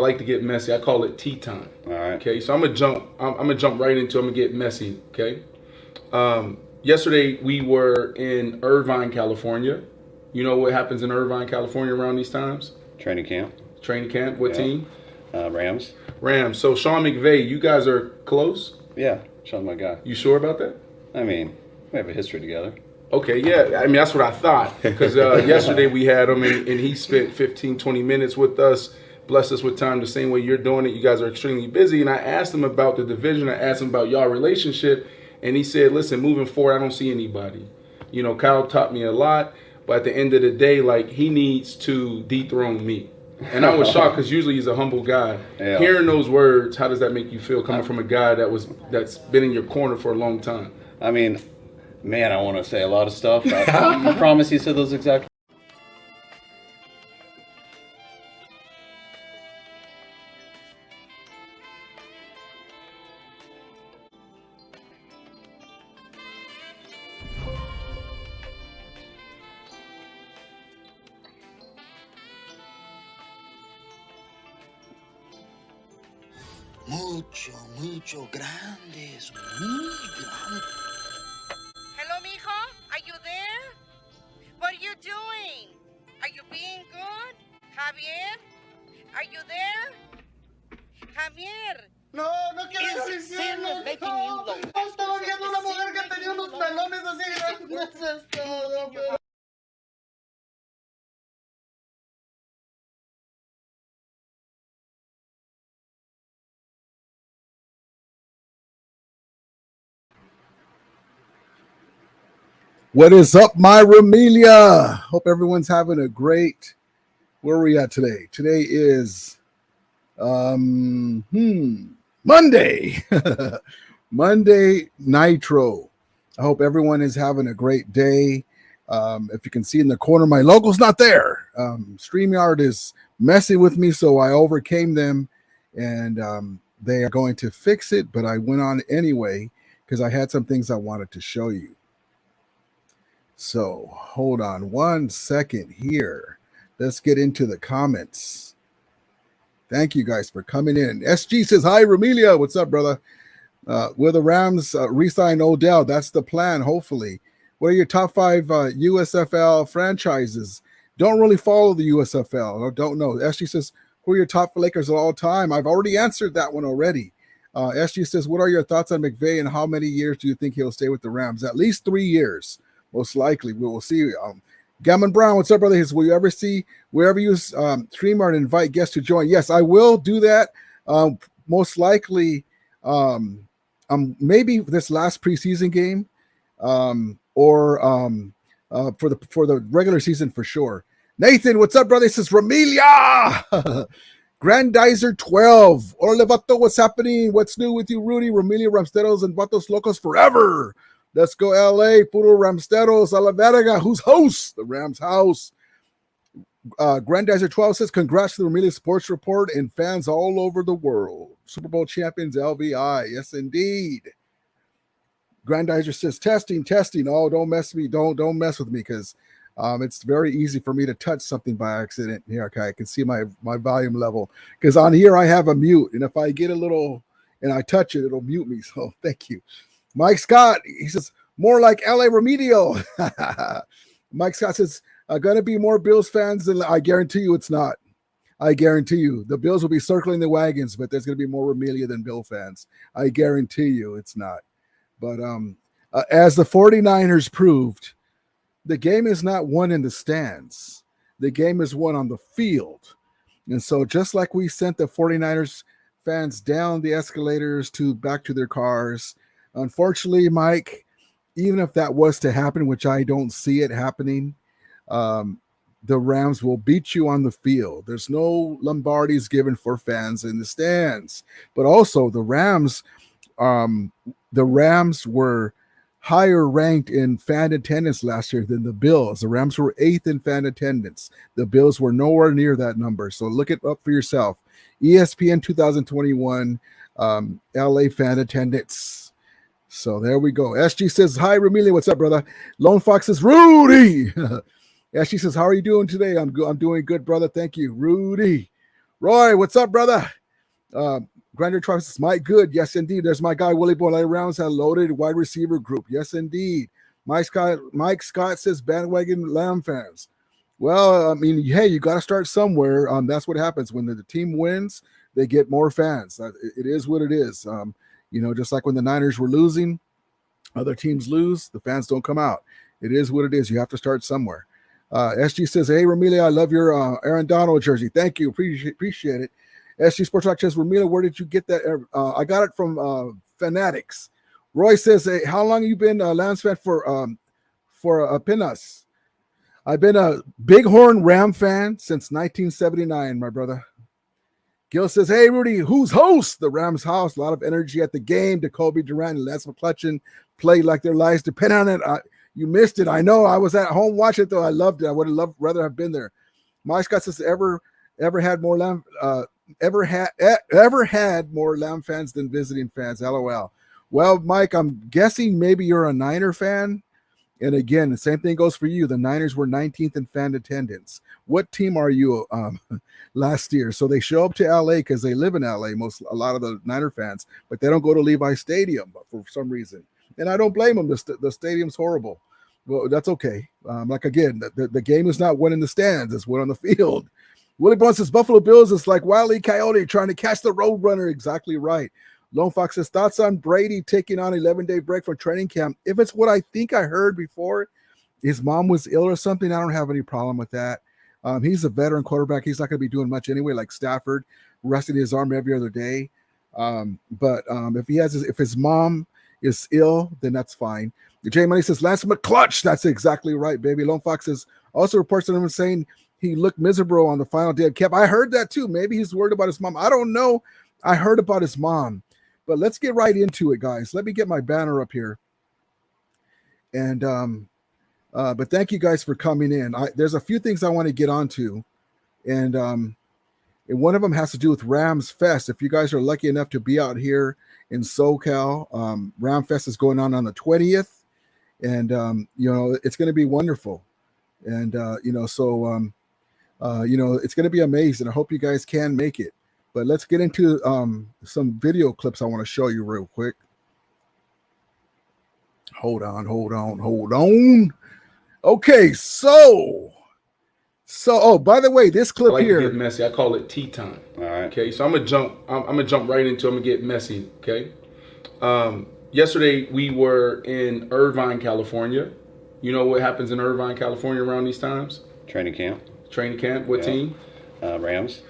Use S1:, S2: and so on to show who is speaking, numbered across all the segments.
S1: like to get messy. I call it tea time.
S2: All right.
S1: Okay, so I'm gonna jump right into. I'm gonna get messy. Okay. Yesterday we were in Irvine, California. You know what happens in Irvine, California around these times?
S2: Training camp.
S1: Training camp. What team?
S2: Rams.
S1: Rams. So Sean McVay, you guys are close?
S2: Yeah, Sean's my guy.
S1: You sure about that?
S2: I mean, we have a history together.
S1: Okay, yeah. I mean, that's what I thought. Because yesterday we had him, and he spent 15, 20 minutes with us, blessed us with time the same way you're doing it. You guys are extremely busy. And I asked him about the division. I asked him about y'all relationship. And he said, listen, moving forward, I don't see anybody. You know, Kyle taught me a lot. But at the end of the day, like, he needs to dethrone me. And I was shocked because usually he's a humble guy.
S2: Yeah.
S1: Hearing those words, how does that make you feel coming from a guy that's been in your corner for a long time?
S2: I mean, man, I want to say a lot of stuff. I promise you said those exact.
S3: Mucho grandes, muy grandes.
S4: Hello, mijo? Are you there? What are you doing? Are you being good? Javier? Are you there? Javier.
S3: No quiero decir no. Estaba viendo una mujer que tenía unos pelones así grandes. Eso es todo.
S5: What is up, my RAMILIA? Hope everyone's having a great. Where are we at today? Today is Monday. Monday Nitro. I hope everyone is having a great day. If you can see in the corner, my logo's not there. StreamYard is messing with me, so I overcame them, and they are going to fix it, but I went on anyway because I had some things I wanted to show you. So hold on 1 second here. Let's get into the comments. Thank you guys for coming in. SG says, hi, RAMILIA. What's up, brother? Will the Rams re-sign Odell? That's the plan, hopefully. What are your top 5 USFL franchises? Don't really follow the USFL. I don't know. SG says, who are your top Lakers of all time? I've already answered that one already. SG says, what are your thoughts on McVay and how many years do you think he'll stay with the Rams? At least 3 years. Most likely, we will see. Gammon Brown, what's up, brother? Will you ever see wherever you streamer and invite guests to join? Yes, I will do that. Most likely, maybe this last preseason game, or for the regular season for sure. Nathan, what's up, brother? He says RAMILIA. Grandizer 12. Hola, Vato, what's happening? What's new with you, Rudy? RAMILIA, Ramsteros, and Vatos Locos forever. Let's go, LA. Puro Ramsteros a la verga. Who's host? The Rams house. Grandizer 12 says, congrats to the RAMILIA Sports Report and fans all over the world. Super Bowl champions, LVI. Yes, indeed. Grandizer says, testing. Oh, don't mess with me because it's very easy for me to touch something by accident. Here, okay, I can see my volume level. Because on here, I have a mute. And if I get a little and I touch it, it'll mute me. So thank you. Mike Scott, he says, more like LA Remedial. Mike Scott says, going to be more Bills fans than I guarantee you it's not. I guarantee you. The Bills will be circling the wagons, but there's going to be more RAMILIA than Bill fans. I guarantee you it's not. But as the 49ers proved, the game is not won in the stands. The game is won on the field. And so just like we sent the 49ers fans down the escalators back to their cars, unfortunately, Mike, even if that was to happen, which I don't see it happening, the Rams will beat you on the field. There's no Lombardies given for fans in the stands. But also the Rams were higher ranked in fan attendance last year than the Bills. The Rams were 8th in fan attendance. The Bills were nowhere near that number. So look it up for yourself. ESPN 2021 LA fan attendance. So there we go. SG says, hi, RAMILIA. What's up, brother? Lone Fox says, Rudy. SG says, how are you doing today? I'm doing good, brother. Thank you. Rudy. Roy, what's up, brother? Grander Trust is my good. Yes, indeed. There's my guy, Willie Boy. Rounds had loaded wide receiver group. Yes, indeed. Mike Scott says bandwagon Lamb fans. Well, I mean, hey, you got to start somewhere. That's what happens when the team wins. They get more fans. It is what it is. Just like when the Niners were losing, other teams lose, the fans don't come out. It is what it is. You have to start somewhere. SG says, hey, Ramilia, I love your Aaron Donald jersey. Thank you. Appreciate it. SG Sports Talk says, Ramilia, where did you get that? I got it from Fanatics. Roy says, hey, how long have you been a Lambs fan for Pinas? I've been a Bighorn Ram fan since 1979, my brother. Gil says, hey, Rudy, who's host? The Rams house. A lot of energy at the game. Jacoby Durant and Lance McCutcheon played like their lives depend on it. You missed it. I know. I was at home watching it, though. I loved it. I would have rather have been there. Mike Scott says, ever had more Lamb fans than visiting fans? LOL. Well, Mike, I'm guessing maybe you're a Niner fan. And again, the same thing goes for you. The Niners were 19th in fan attendance. What team are you last year? So they show up to LA because they live in LA, a lot of the Niner fans, but they don't go to Levi Stadium for some reason. And I don't blame them. The stadium's horrible. Well, that's okay. The game is not won in the stands. It's won on the field. Willie Bones says Buffalo Bills is like Wile E. Coyote trying to catch the road runner. Exactly right. Lone Fox says, thoughts on Brady taking on 11-day break from training camp. If it's what I think I heard before, his mom was ill or something, I don't have any problem with that. He's a veteran quarterback. He's not going to be doing much anyway, like Stafford, resting his arm every other day. But if his mom is ill, then that's fine. Jay Money says, Lance McClutch. That's exactly right, baby. Lone Fox says, also reports on him saying he looked miserable on the final day of camp. I heard that too. Maybe he's worried about his mom. I don't know. I heard about his mom. But let's get right into it, guys. Let me get my banner up here. And but thank you guys for coming in. There's a few things I want to get onto. And one of them has to do with Rams Fest. If you guys are lucky enough to be out here in SoCal, Ram Fest is going on the 20th. And it's going to be wonderful. And it's going to be amazing. I hope you guys can make it. But let's get into some video clips I want to show you real quick. Hold on. Okay, so by the way, this clip here.
S1: To get messy. I call it tea time.
S2: All right.
S1: Okay, so I'm gonna jump right into it. I'm gonna get messy. Okay. Yesterday we were in Irvine, California. You know what happens in Irvine, California around these times?
S2: Training camp.
S1: What team?
S2: Rams.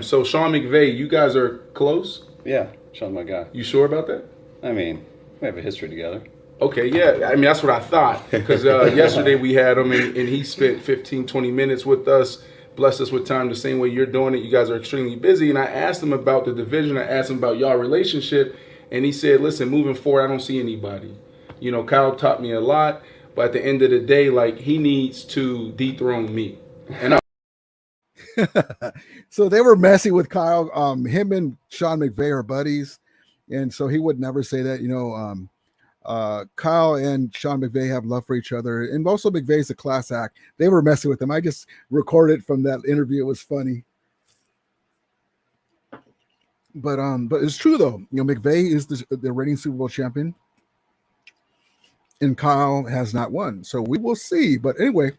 S1: So Sean McVay, you guys are close?
S2: Yeah, Sean's my guy.
S1: You sure about that?
S2: I mean, we have a history together.
S1: Okay, yeah. I mean, that's what I thought. Because yesterday we had him, and he spent 15, 20 minutes with us, blessed us with time the same way you're doing it. You guys are extremely busy. And I asked him about the division. I asked him about y'all relationship. And he said, listen, moving forward, I don't see anybody. Kyle taught me a lot. But at the end of the day, he needs to dethrone me. And
S5: So they were messy with Kyle. Him and Sean McVay are buddies, and so he would never say that. Kyle and Sean McVay have love for each other, and also McVay's a class act. They were messing with him. I just recorded from that interview. It was funny, but it's true though. McVay is the reigning Super Bowl champion, and Kyle has not won. So we will see. But anyway.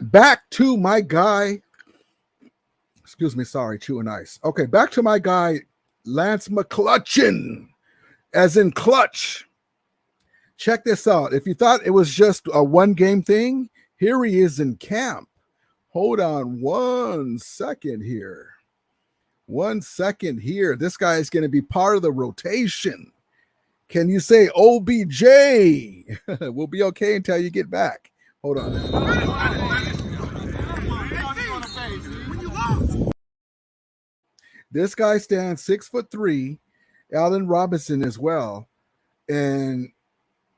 S5: Back to my guy. Excuse me, sorry, chewing ice. Okay, back to my guy, Lance McCutcheon, as in clutch. Check this out. If you thought it was just a one-game thing, here he is in camp. Hold on 1 second here. 1 second here. This guy is going to be part of the rotation. Can you say OBJ? We'll be okay until you get back. Hold on. This guy stands 6'3", Allen Robinson as well. And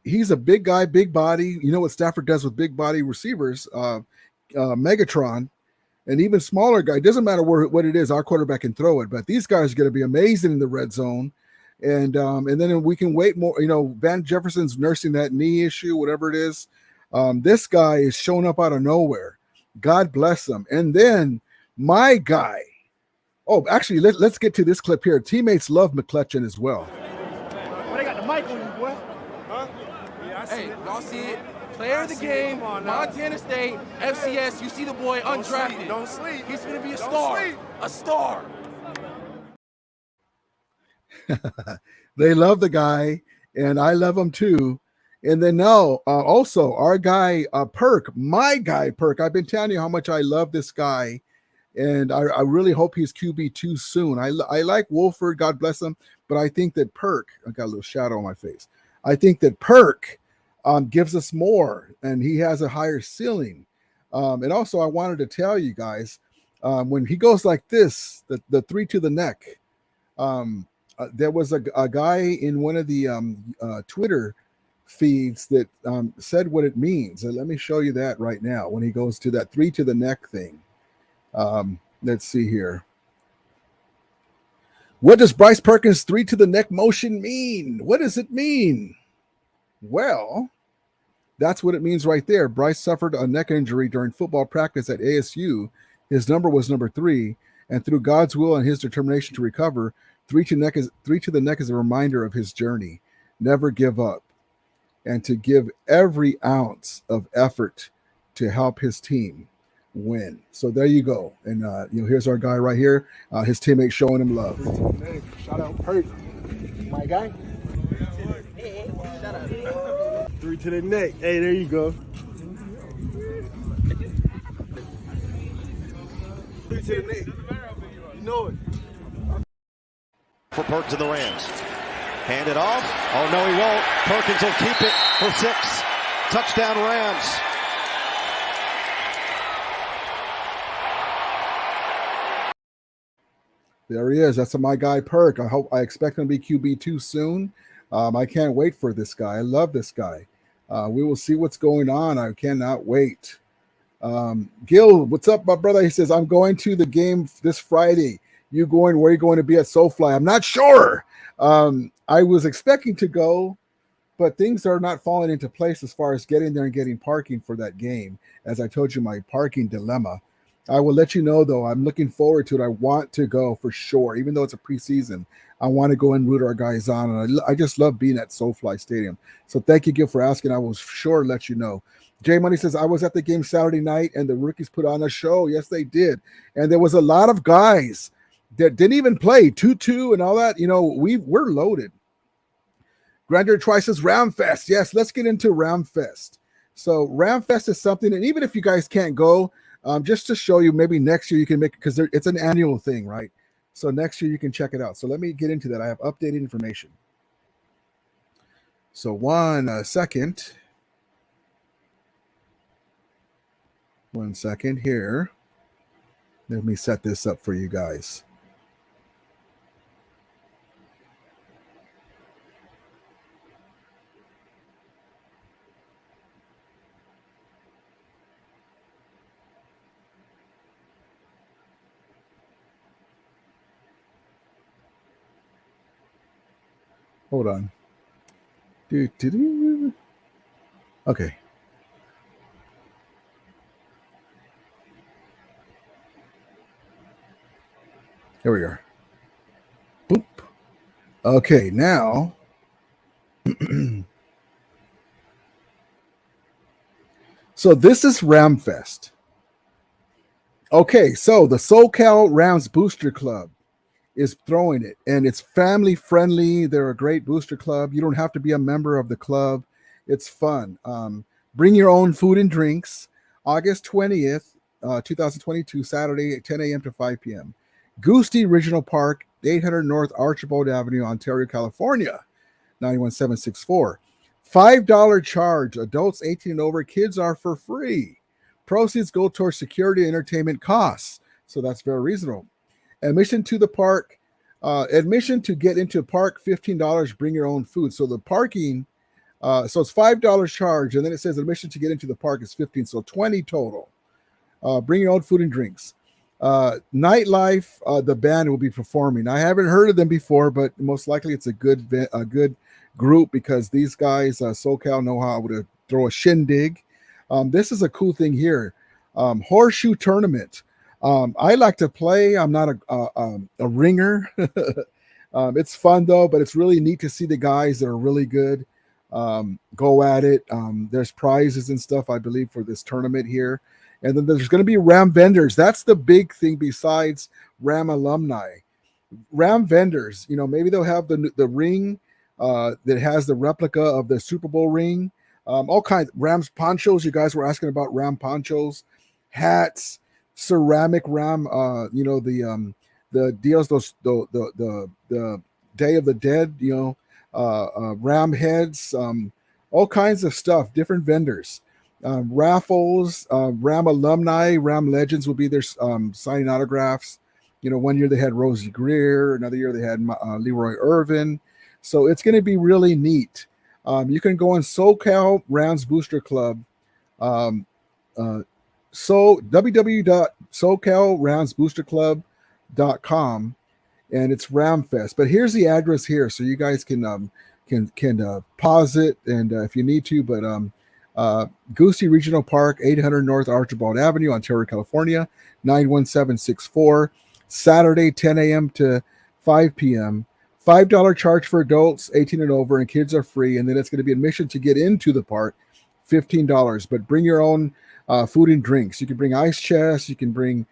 S5: he's a big guy, big body. You know what Stafford does with big body receivers, Megatron, and even smaller guy. It doesn't matter what it is, our quarterback can throw it. But these guys are going to be amazing in the red zone. And then we can wait more. Van Jefferson's nursing that knee issue, whatever it is. This guy is showing up out of nowhere. God bless him. And then My guy. Oh, actually, let's get to this clip here. Teammates love McClutchin as well.
S6: Well, they got the mic on you, boy. Huh? Yeah, I see it.
S7: Y'all see it? Player of the game, Montana State, FCS. You see the boy undrafted.
S6: Don't sleep.
S7: He's going to be a star. A star.
S5: They love the guy, and I love him too. And then now, also our guy Perk, my guy Perk. I've been telling you how much I love this guy, and I really hope he's QB2 soon. I like Wolford, God bless him, but I think that Perk, I got a little shadow on my face. I think that Perk gives us more, and he has a higher ceiling. And also, I wanted to tell you guys, when he goes like this, the 3 to the neck, there was a guy in one of the Twitter feeds that said what it means. And let me show you that right now. When he goes to that 3 to the neck thing, let's see here. What does Bryce Perkins' 3 to the neck motion mean? What does it mean? Well, that's what it means right there. Bryce suffered a neck injury during football practice at ASU. His number was number 3, and through God's will and his determination to recover, 3 to the neck is a reminder of his journey. Never give up, and to give every ounce of effort to help his team win. So there you go. And here's our guy right here. His teammates showing him love.
S6: Shout out Perk, my guy. 3 to the neck. Hey, there you go. 3 to the neck. You know it.
S8: For Perkins and the Rams. Hand it off. Oh, no, he won't. Perkins will keep it for 6. Touchdown, Rams.
S5: There he is. That's my guy, Perk. I expect him to be QB2 soon. I can't wait for this guy. I love this guy. We will see what's going on. I cannot wait. Gil, what's up, my brother? He says, I'm going to the game this Friday. You going? Where are you going to be at SoFly? I'm not sure. I was expecting to go, but things are not falling into place as far as getting there and getting parking for that game. As I told you, my parking dilemma. I will let you know, though. I'm looking forward to it. I want to go for sure. Even though it's a preseason, I want to go and root our guys on. And I just love being at SoFly Stadium. So thank you, Gil, for asking. I will sure let you know. Jay Money says, I was at the game Saturday night, and the rookies put on a show. Yes, they did. And there was a lot of guys that didn't even play, 2-2 and all that. We're loaded. Grander Trice says Ramfest. Yes, let's get into Ramfest. So Ramfest is something, and even if you guys can't go, just to show you, maybe next year you can make it, because it's an annual thing, right? So next year you can check it out. So let me get into that. I have updated information. So one second. 1 second here. Let me set this up for you guys. Hold on. Okay. Here we are. Boop. Okay, now. So this is Ramfest. Okay, so the SoCal Rams Booster Club is throwing it, and it's family friendly. They're a great booster club. You don't have to be a member of the club. It's fun. Bring your own food and drinks. August 20th, 2022, Saturday at 10 a.m. to 5 p.m. Goosty Regional Park, 800 North Archibald Avenue, Ontario, California, 91764. $5 charge. Adults 18 and over. Kids are for free. Proceeds go towards security and entertainment costs. So that's very reasonable. Admission to the park. Admission to get into the park, $15. Bring your own food. So the parking, so it's $5 charge. And then it says admission to get into the park is $15. So $20 total. Bring your own food and drinks. Nightlife, the band will be performing. I haven't heard of them before, but most likely it's a good group, because these guys, SoCal, know how to throw a shindig. This is a cool thing here. Horseshoe tournament. I like to play. I'm not a ringer. It's fun though, but it's really neat to see the guys that are really good go at it. There's prizes and stuff, I believe, for this tournament here. And then there's going to be RAM vendors. That's the big thing besides RAM alumni. RAM vendors, maybe they'll have the ring that has the replica of the Super Bowl ring. All kinds Rams ponchos. You guys were asking about Ram ponchos, hats, ceramic Ram. The deals, the Day of the Dead. Ram heads. All kinds of stuff. Different vendors. Raffles. Ram alumni. Ram legends will be there signing autographs. 1 year they had Rosie Greer. Another year they had Leroy Irvin. So it's going to be really neat. You can go on SoCal Rams Booster Club. www.socalramsboosterclub.com, and it's Ramfest. But here's the address here, so you guys can pause it, and if you need to. But Goosey Regional Park, 800 North Archibald Avenue, Ontario, California, 91764. Saturday, 10 a.m. to 5 p.m. $5 charge for adults 18 and over, and kids are free. And then it's going to be admission to get into the park, $15. But bring your own food and drinks. You can bring ice chests. You can bring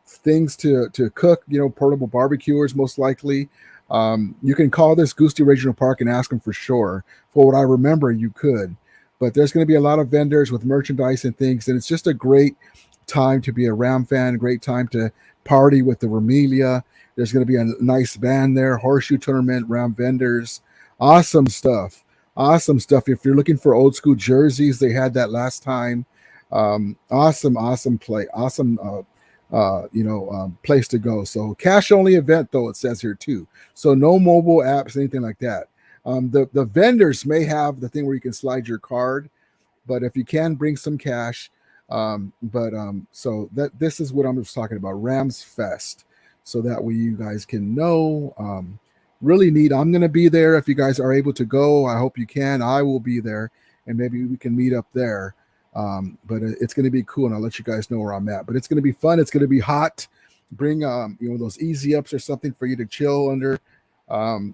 S5: things to cook. Portable barbecuers most likely. You can call this Goosey Regional Park and ask them for sure. For what I remember, you could. But there's going to be a lot of vendors with merchandise and things, and it's just a great time to be a Ram fan. Great time to party with the RAMILIA. There's going to be a nice band there, horseshoe tournament, Ram vendors. Awesome stuff. If you're looking for old school jerseys, they had that last time. Awesome play. Awesome, place to go. So cash only event though, it says here too. So no mobile apps, anything like that. The vendors may have the thing where you can slide your card, but if you can, bring some cash. So that this is what I'm just talking about, Rams Fest. So that way you guys can know. Really neat. I'm going to be there. If you guys are able to go, I hope you can. I will be there, and maybe we can meet up there. But it's going to be cool, and I'll let you guys know where I'm at. But it's going to be fun. It's going to be hot. Bring those easy ups or something for you to chill under.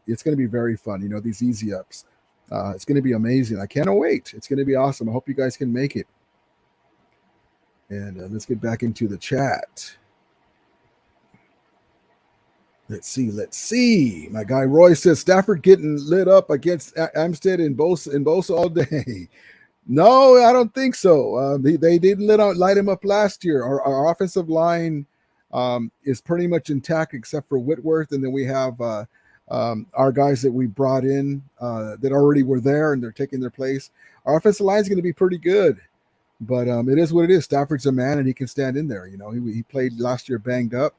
S5: It's going to be very fun. These easy ups. It's going to be amazing. I can't wait. It's going to be awesome. I hope you guys can make it. And let's get back into the chat. Let's see. My guy Roy says Stafford getting lit up against Amstead and Bosa all day. No, I don't think so. They didn't light him up last year. Our offensive line is pretty much intact except for Whitworth, and then we have our guys that we brought in that already were there and they're taking their place. Our offensive line is going to be pretty good, but it is what it is. Stafford's a man, and he can stand in there. He played last year banged up,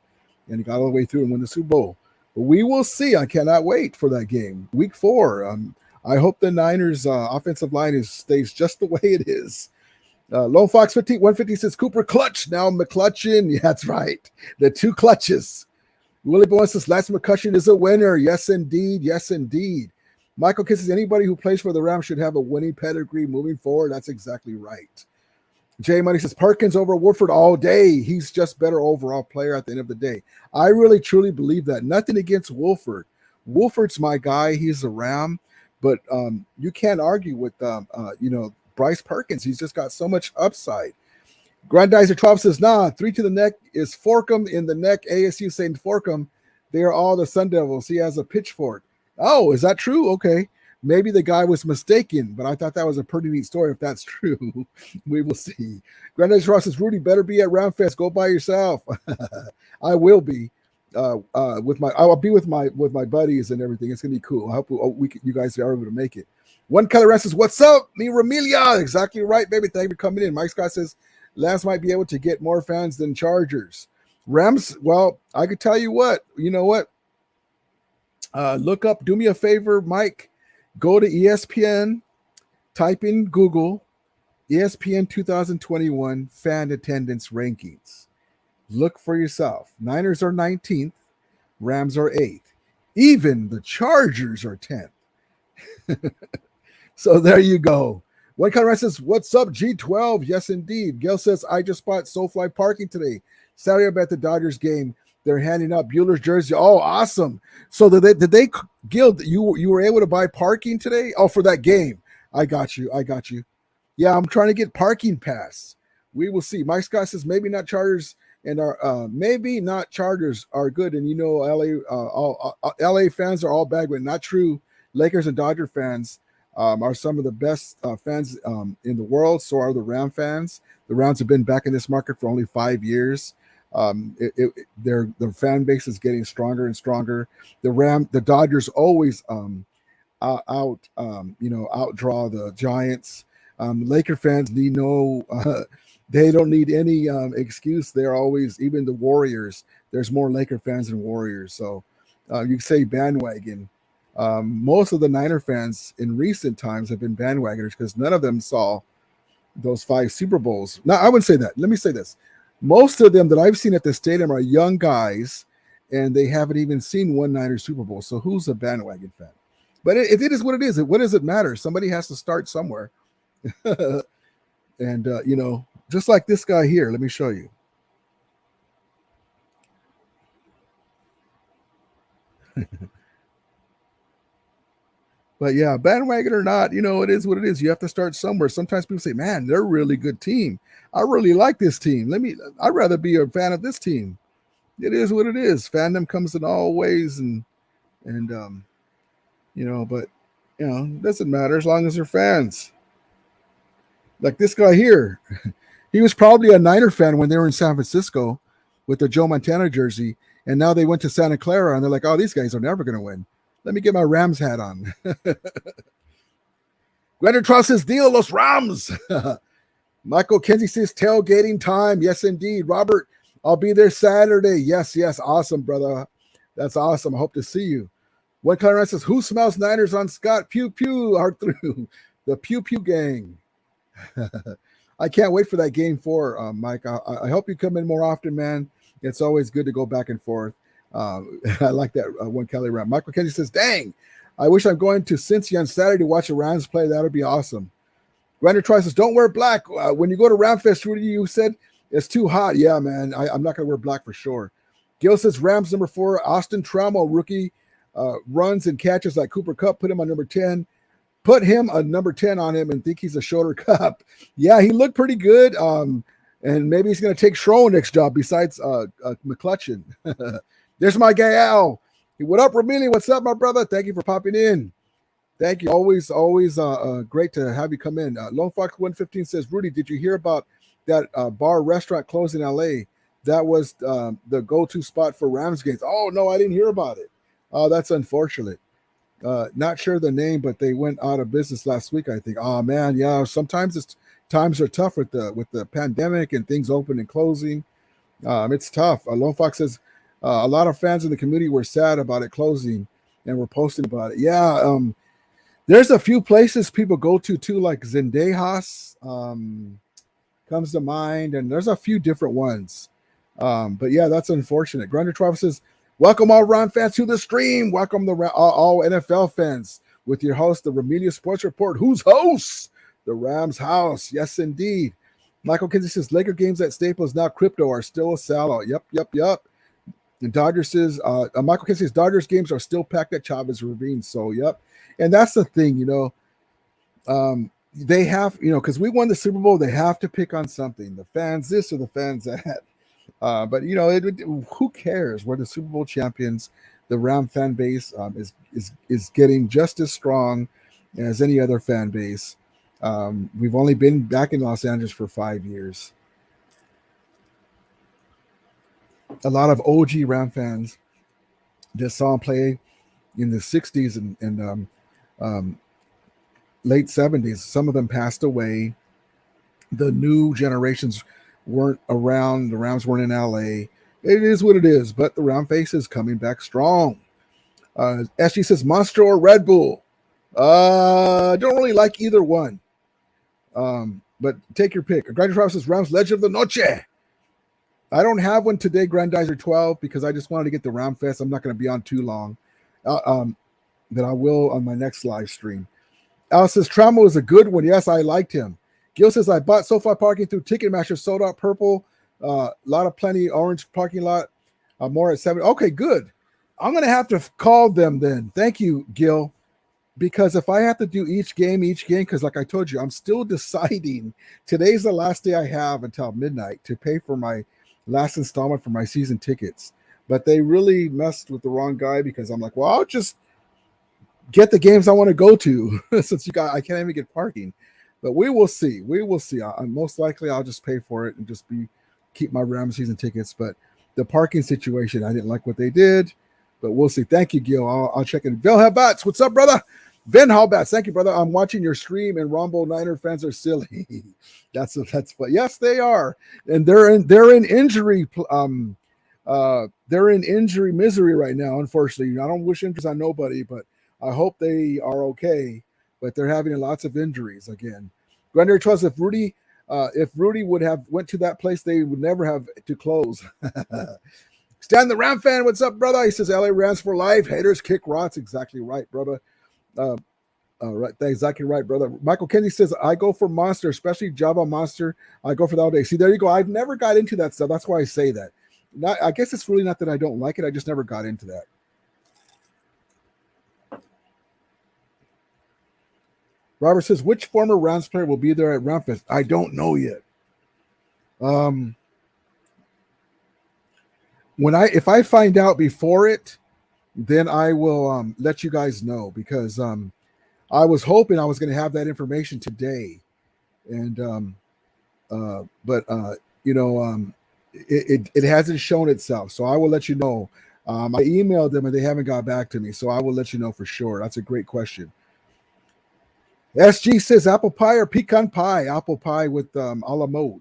S5: and he got all the way through and won the Super Bowl. But we will see. I cannot wait for that game. Week 4. I hope the Niners offensive line stays just the way it is. Lone Fox 150 says Cooper clutch. Now McClutchin. Yeah, that's right. The 2 clutches. Willie Bowen says Lance McCutcheon is a winner. Yes, indeed. Michael Kiss says anybody who plays for the Rams should have a winning pedigree moving forward. That's exactly right. Jay Money says Perkins over Wolford all day. He's just better overall player at the end of the day. I really truly believe that. Nothing against Wolford. Wolford's my guy. He's a Ram, but you can't argue with Bryce Perkins. He's just got so much upside. Grandizer 12 says, 3 to the neck is Forkham in the neck. ASU saying Forkham. They are all the Sun Devils. He has a pitchfork. Oh, is that true? Okay. Maybe the guy was mistaken, but I thought that was a pretty neat story. If that's true, we will see. Grandizer Ross says, Rudy, better be at Roundfest. Go by yourself. I will be. I'll be with my buddies and everything. It's gonna be cool. I hope you guys are able to make it. One Color says, what's up? Me RAMILIA. Exactly right, baby. Thank you for coming in. Mike Scott says, Lance might be able to get more fans than Chargers. Rams, well, I could tell you what. You know what? Look up, do me a favor, Mike. Go to ESPN, type in Google, ESPN 2021 fan attendance rankings. Look for yourself. Niners are 19th. Rams are 8th. Even the Chargers are 10th. So there you go. One Conrad says, "What's up, G12?" Yes, indeed. Gail says, "I just bought SoFly parking today. Saturday, I'm at the Dodgers game. They're handing out Bueller's jersey. Oh, awesome! So did they Gil? You were able to buy parking today? Oh, for that game. I got you. Yeah, I'm trying to get parking pass. We will see. Mike Scott says maybe not Chargers and our maybe not Chargers are good. And LA fans are all bad, but not true. Lakers and Dodger fans are some of the best fans in the world. So are the Ram fans. The Rams have been back in this market for only 5 years. Their fan base is getting stronger and stronger. The Dodgers always outdraw the Giants. Laker fans need they don't need any excuse. They're always, even the Warriors, there's more Laker fans than Warriors. So you can say bandwagon. Most of the Niner fans in recent times have been bandwagoners because none of them saw those 5 Super Bowls. Now, I wouldn't say that. Let me say this. Most of them that I've seen at the stadium are young guys, and they haven't even seen one Niner Super Bowl. So who's a bandwagon fan? But it is what it is. What does it matter? Somebody has to start somewhere. And, just like this guy here, let me show you. But yeah, bandwagon or not, it is what it is. You have to start somewhere. Sometimes people say, man, they're a really good team. I really like this team. I'd rather be a fan of this team. It is what it is. Fandom comes in all ways but it doesn't matter as long as they're fans. Like this guy here, he was probably a Niner fan when they were in San Francisco with the Joe Montana jersey, and now they went to Santa Clara, and they're like, oh, these guys are never going to win. Let me get my Rams hat on. Gwender Trout says, deal Los Rams. Michael Kenzie says, tailgating time. Yes, indeed. Robert, I'll be there Saturday. Yes. Awesome, brother. That's awesome. I hope to see you. One Conrad says, who smells Niners on Scott? Pew, pew, art through. The Pew Pew gang. I can't wait for that game 4, Mike. I hope you come in more often, man. It's always good to go back and forth. I like that one Kelly Ram. Michael Kenzie says, dang, I wish I'm going to Cincy on Saturday to watch the Rams play. That would be awesome. Grander Troy says, don't wear black. When you go to Ramfest, Rudy, you said it's too hot. Yeah, man. I'm not going to wear black for sure. Gil says, Rams number 4, Austin Trammell, rookie, runs and catches like Cooper Kupp. Put him on number 10. Put him a number 10 on him and think he's a shorter Kupp. Yeah, he looked pretty good. And maybe he's going to take Schroenick's job besides McClutchin. There's my guy, Al. What up, Ramilia? What's up, my brother? Thank you for popping in. Thank you. Always great to have you come in. Lone Fox 115 says, Rudy, did you hear about that bar restaurant closed in LA? That was the go-to spot for Rams games. Oh, no, I didn't hear about it. Oh, that's unfortunate. Not sure the name, but they went out of business last week, I think. Oh, man, yeah. Sometimes times are tough with the pandemic and things open and closing. It's tough. Lone Fox says, a lot of fans in the community were sad about it closing and were posting about it. Yeah, there's a few places people go to too, like Zendejas comes to mind, and there's a few different ones. But yeah, that's unfortunate. Grunder Travis says, welcome all Ram fans to the stream. Welcome all NFL fans with your host, the Ramilia Sports Report. Who's host? The Rams house. Yes, indeed. Michael Kinsey says, Laker games at Staples, now crypto, are still a sellout. Yep. And Dodgers says, Michael Kinsey says, Dodgers games are still packed at Chavez Ravine. So, yep. And that's the thing, they have, because we won the Super Bowl, they have to pick on something. The fans this or the fans that. But who cares? We're the Super Bowl champions. The Ram fan base is getting just as strong as any other fan base. We've only been back in Los Angeles for 5 years. A lot of OG Ram fans that saw him play in the 60s and late 70s. Some of them passed away. The new generations weren't around. The Rams weren't in LA. It is what it is, but the Ram face is coming back strong. SG says Monster or Red Bull. Don't really like either one. But take your pick. Grander Travis says Rams Legend of the Noche. I don't have one today, Grandizer 12, because I just wanted to get the Ram Fest. I'm not going to be on too long. But I will on my next live stream. Al says Trauma was a good one. Yes, I liked him. Gil says I bought SoFi parking through Ticketmaster, sold out purple, lot of plenty orange parking lot, more at 7. Okay, good. I'm gonna have to call them then. Thank you, Gil, because if I have to do each game, because like I told you, I'm still deciding. Today's the last day I have until midnight to pay for my last installment for my season tickets. But they really messed with the wrong guy because I'm like, well, I'll just get the games I want to go to since I can't even get parking. But we will see. We will see. Most likely I'll just pay for it and just keep my Rams season tickets. But the parking situation, I didn't like what they did. But we'll see. Thank you, Gil. I'll check it. Bill Habats, what's up, brother? Ben Halbats, thank you, brother. I'm watching your stream, and Rumble Niner fans are silly. that's fun. Yes, they are, and they're in injury. They're in injury misery right now. Unfortunately, I don't wish injuries on nobody, but I hope they are okay. But they're having lots of injuries again. Granddaddy Trust, if Rudy would have went to that place, they would never have to close. Stan the Ram fan, what's up, brother? He says LA Rams for life. Haters kick rocks. Exactly right, brother. Right, that's exactly right, brother. Michael Kennedy says I go for Monster, especially Java Monster. I go for that all day. See, there you go. I've never got into that stuff. That's why I say that. I guess it's really not that I don't like it. I just never got into that. Robert says, which former Rams player will be there at Ramfest? I don't know yet. If I find out before it, then I will let you guys know, because I was hoping I was going to have that information today, and it hasn't shown itself. So I will let you know. I emailed them and they haven't got back to me, so I will let you know for sure. That's a great question. SG says apple pie or pecan pie? Apple pie with a la mode.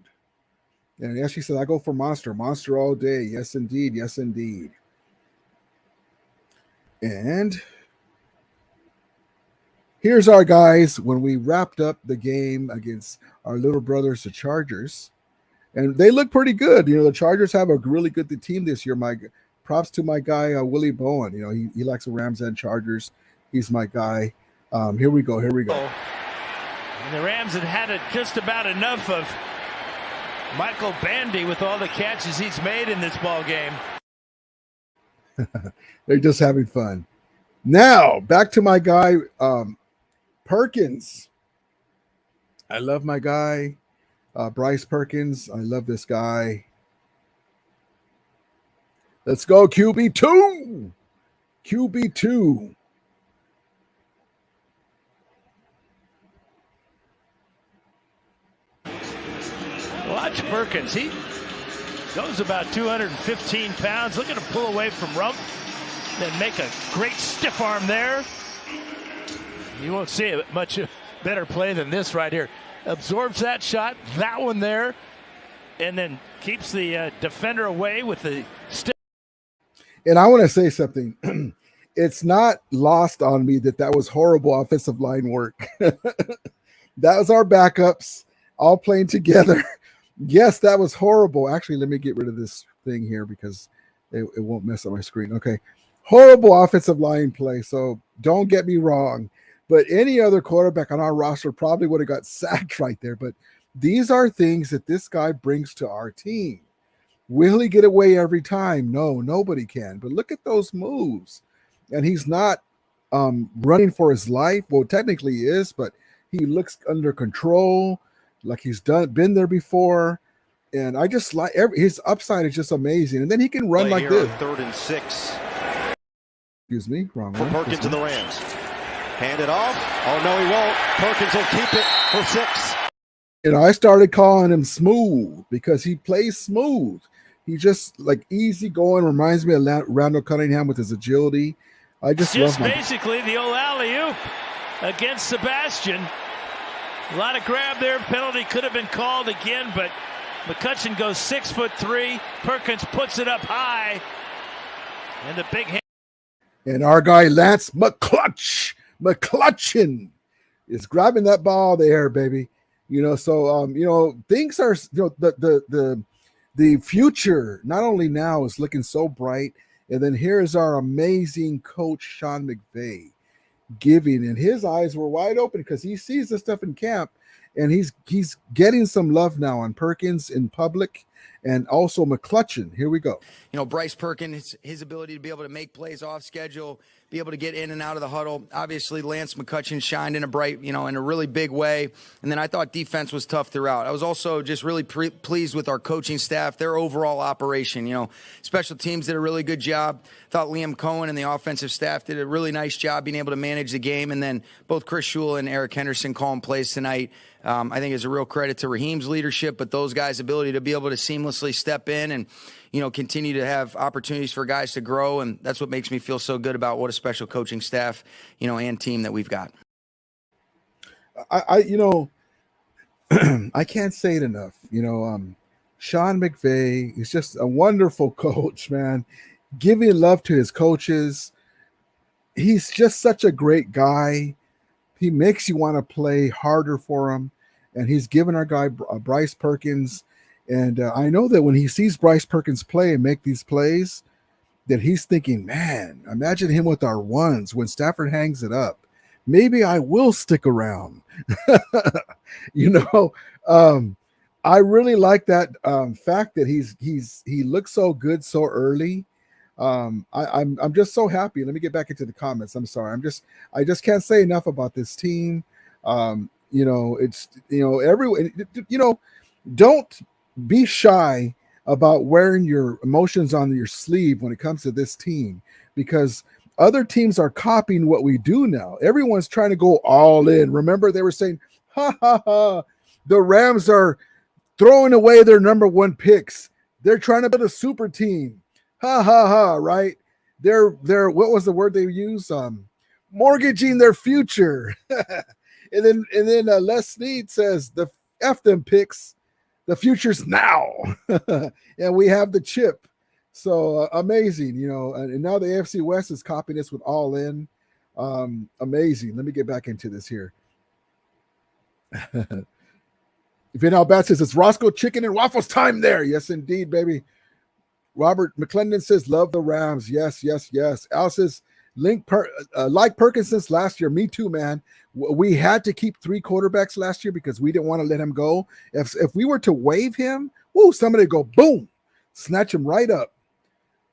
S5: And SG says I go for Monster all day. Yes, indeed. Yes, indeed. And here's our guys when we wrapped up the game against our little brothers, the Chargers, and they look pretty good. The Chargers have a really good team this year. My props to my guy Willie Bowen. He likes the Rams and Chargers. He's my guy. Here we go.
S9: And the Rams had just about enough of Michael Bandy with all the catches he's made in this ball game.
S5: They're just having fun. Now, back to my guy, Perkins. I love my guy, Bryce Perkins. I love this guy. Let's go, QB2. QB2.
S9: Watch Perkins. He goes about 215 pounds. Look at him pull away from Rump. Then make a great stiff arm there. You won't see a much better play than this right here. Absorbs that shot, that one there, and then keeps the defender away with the stiff.
S5: And I want to say something. It's not lost on me that was horrible offensive line work. That was our backups all playing together. Yes, that was horrible. Actually, let me get rid of this thing here because it won't mess up my screen. Okay. Horrible offensive line play. So don't get me wrong. But any other quarterback on our roster probably would have got sacked right there. But these are things that this guy brings to our team. Will he get away every time? No, nobody can. But look at those moves. And he's not running for his life. Well, technically he is, but he looks under control, like he's been there before. And I just like his upside is just amazing. And then he can run like this.
S8: 3rd and 6.
S5: Excuse me, wrong
S8: For
S5: one.
S8: Perkins to the Rams. Hand it off. Oh, no, he won't. Perkins will keep it for 6.
S5: I started calling him smooth because he plays smooth. He just like easy going. Reminds me of Randall Cunningham with his agility. I just love him.
S9: Basically the old alley-oop against Sebastian. A lot of grab there. Penalty could have been called again, but McCutcheon goes 6'3". Perkins puts it up high. And the big hand.
S5: And our guy Lance McCutcheon is grabbing that ball there, baby. So things are the future not only now is looking so bright, and then here's our amazing coach Sean McVay. giving, and his eyes were wide open because he sees this stuff in camp, and he's getting some love now on Perkins in public, and also McClutchin. Here we go.
S10: You know, Bryce Perkins, his ability to be able to make plays off schedule, be able to get in and out of the huddle. Obviously, Lance McCutcheon shined in a really big way. And then I thought defense was tough throughout. I was also just really pleased with our coaching staff, their overall operation. You know, special teams did a really good job. Thought Liam Cohen and the offensive staff did a really nice job being able to manage the game. And then both Chris Shula and Eric Henderson calling plays tonight. I think it's a real credit to Raheem's leadership, but those guys' ability to be able to seamlessly step in and, you know, continue to have opportunities for guys to grow. And that's what makes me feel so good about what a special coaching staff, you know, and team that we've got.
S5: You know, I can't say it enough. You know, Sean McVay is just a wonderful coach, man, giving love to his coaches. He's just such a great guy. He makes you want to play harder for him. And he's given our guy Bryce Perkins. And I know that when he sees Bryce Perkins play and make these plays, that he's thinking, man, imagine him with our ones when Stafford hangs it up. Maybe I will stick around. You know, I really like that fact that he looks so good so early. I'm just so happy. Let me get back into the comments. I'm sorry. I just can't say enough about this team. You know, it's, you know, everyone, you know, don't be shy about wearing your emotions on your sleeve when it comes to this team, because other teams are copying what we do now. Everyone's trying to go all in. Remember, they were saying, ha ha ha, the Rams are throwing away their number one picks. They're trying to build a super team. Ha ha ha, right? They're what was the word they used? Mortgaging their future. and then Les Snead says, the F them picks. The future's now. And we have the chip. So amazing, you know, and now the AFC West is copying this with all in. Amazing. Let me get back into this here. Vin Albat says it's Roscoe Chicken and Waffles time there. Yes, indeed, baby. Robert McClendon says, love the Rams. Yes, yes, yes. Al says, like Perkins since last year. Me too, man. We had to keep 3 quarterbacks last year because we didn't want to let him go. If we were to waive him, somebody would go, boom, snatch him right up.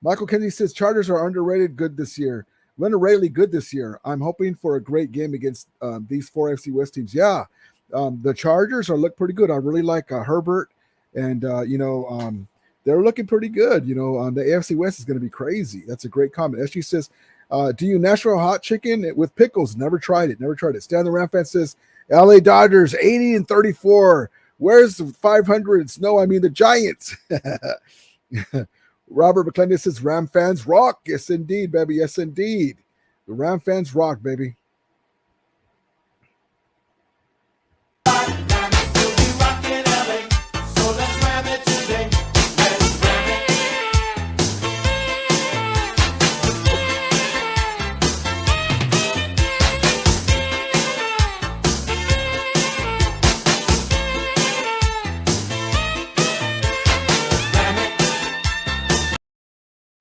S5: Michael Kennedy says, Chargers are underrated good this year. Underratedly good this year. I'm hoping for a great game against these 4 FC West teams. Yeah, the Chargers look pretty good. I really like Herbert, and they're looking pretty good. The AFC West is going to be crazy. That's a great comment. SG says, do you Nashville hot chicken with pickles? Never tried it. Stan the Ram fan says, LA Dodgers 80-34. Where's the 500s? No, I mean the Giants. Robert McClendon says, Ram fans rock. Yes, indeed, baby. Yes, indeed. The Ram fans rock, baby.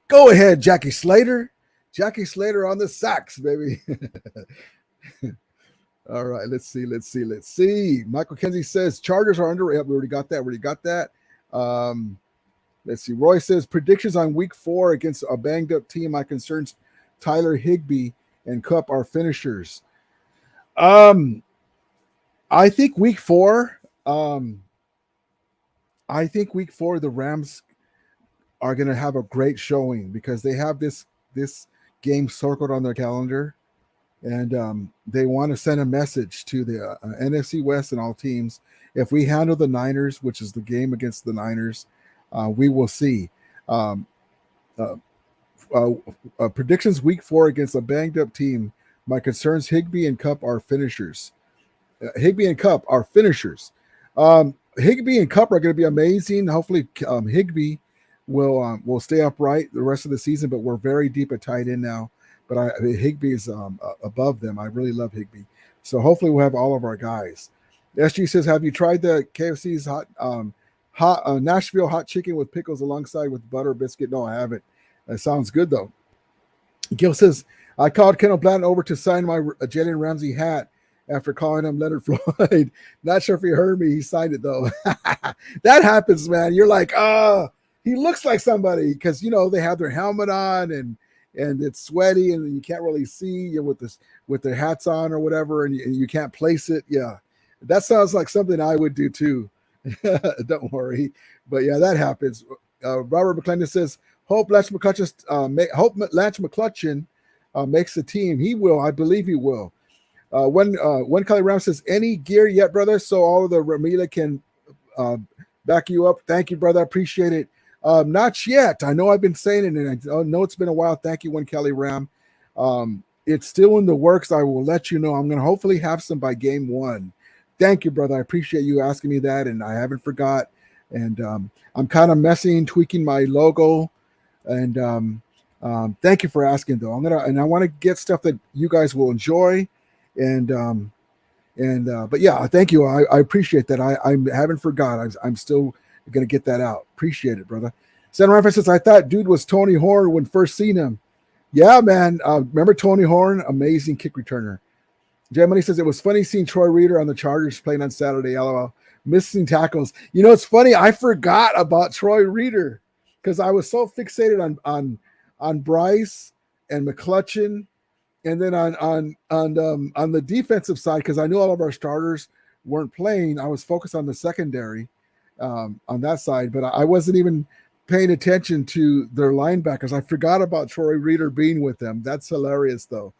S5: Go ahead, Jackie Slater. Jackie Slater on the sax, baby. All right, let's see. Michael Kenzie says Chargers are underrated. We already got that. Let's see. Roy says predictions on week 4 against a banged up team. My concerns, Tyler Higbee and Kupp are finishers. I think week 4, the Rams are going to have a great showing because they have this game circled on their calendar, and they want to send a message to the NFC West and all teams. If we handle the Niners, which is the game against the Niners, we will see. Predictions week 4 against a banged up team. My concerns, Higbee and Kupp are finishers. Higbee and Kupp are going to be amazing. Hopefully Higbee will stay upright the rest of the season, but we're very deep at tight end now. But Higbee is above them. I really love Higbee. So hopefully we'll have all of our guys. SG says, have you tried the KFC's Nashville hot chicken with pickles alongside with butter biscuit? No, I haven't. That sounds good though. Gil says, I called Kendall Blanton over to sign my Jalen Ramsey hat after calling him Leonard Floyd. Not sure if he heard me. He signed it though. That happens, man. You're like, he looks like somebody because they have their helmet on and it's sweaty and you can't really see with their hats on or whatever, and you can't place it. Yeah, that sounds like something I would do too. Don't worry, but yeah, that happens. Robert McClendon says, "Hope Lance McCutcheon makes the team. He will. I believe he will." When Kelly Ram says, "Any gear yet, brother?" So all of the RAMILIA can back you up. Thank you, brother. I appreciate it. Not yet. I know I've been saying it, and I know it's been a while. Thank you, One Kelly Ram. It's still in the works. I will let you know. I'm going to hopefully have some by game 1. Thank you, brother. I appreciate you asking me that, and I haven't forgot. And I'm kind of tweaking my logo, and thank you for asking, though. I want to get stuff that you guys will enjoy, but yeah, thank you. I appreciate that. I haven't forgot. I'm still gonna get that out. Appreciate it, brother. Senator Rafa says, I thought dude was Tony Horn when first seen him. Yeah, man. Remember Tony Horn? Amazing kick returner. Jay Money says it was funny seeing Troy Reader on the Chargers playing on Saturday. LOL. Missing tackles. It's funny. I forgot about Troy Reader because I was so fixated on Bryce and McClutcheon, and then on the defensive side because I knew all of our starters weren't playing. I was focused on the secondary on that side, but I wasn't even paying attention to their linebackers. I forgot about Troy Reader being with them. That's hilarious, though.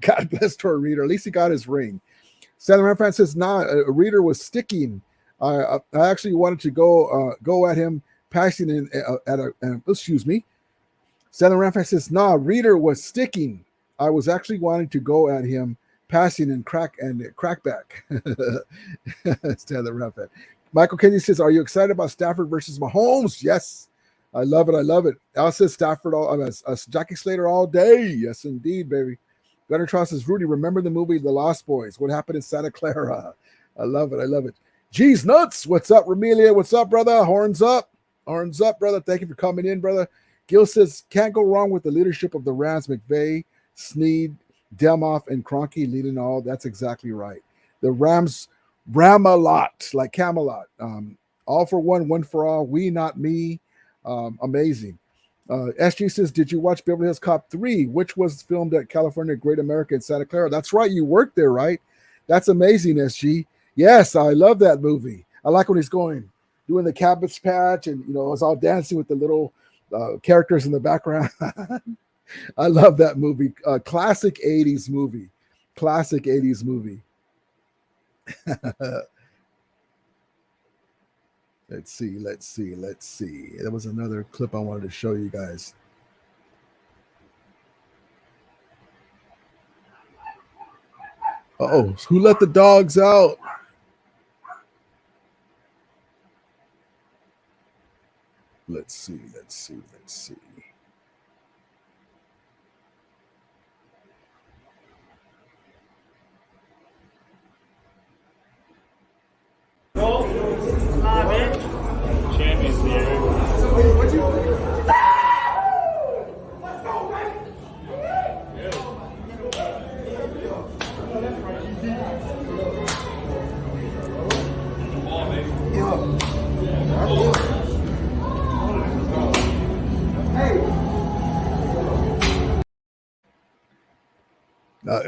S5: God bless Troy Reader. At least he got his ring. Southern Ram fan says, Reader was sticking. I actually wanted to go at him passing in excuse me. Southern Ram fan says, Reader was sticking. I was actually wanting to go at him passing and crack back. Southern Ram fan. Michael Kennedy says, are you excited about Stafford versus Mahomes? Yes. I love it. Al says Stafford, Jackie Slater all day. Yes, indeed, baby. Gunnar Tross says, Rudy, remember the movie The Lost Boys? What happened in Santa Clara? I love it. Geez, nuts. What's up, Ramilia? What's up, brother? Horns up, brother. Thank you for coming in, brother. Gil says, can't go wrong with the leadership of the Rams, McVay, Snead, Delmoff, and Kroenke leading all. That's exactly right. The Rams ram a lot, like Camelot. All for one for all. We, not me. Amazing. SG says, did you watch Beverly Hills Cop 3, which was filmed at California Great America in Santa Clara? That's right. You worked there, right? That's amazing, SG. Yes, I love that movie. I like when he's doing the Cabbage Patch, and it's all dancing with the little characters in the background. I love that movie. Classic 80s movie. Let's see. There was another clip I wanted to show you guys. Uh-oh, who let the dogs out? Let's see.
S6: Champions here.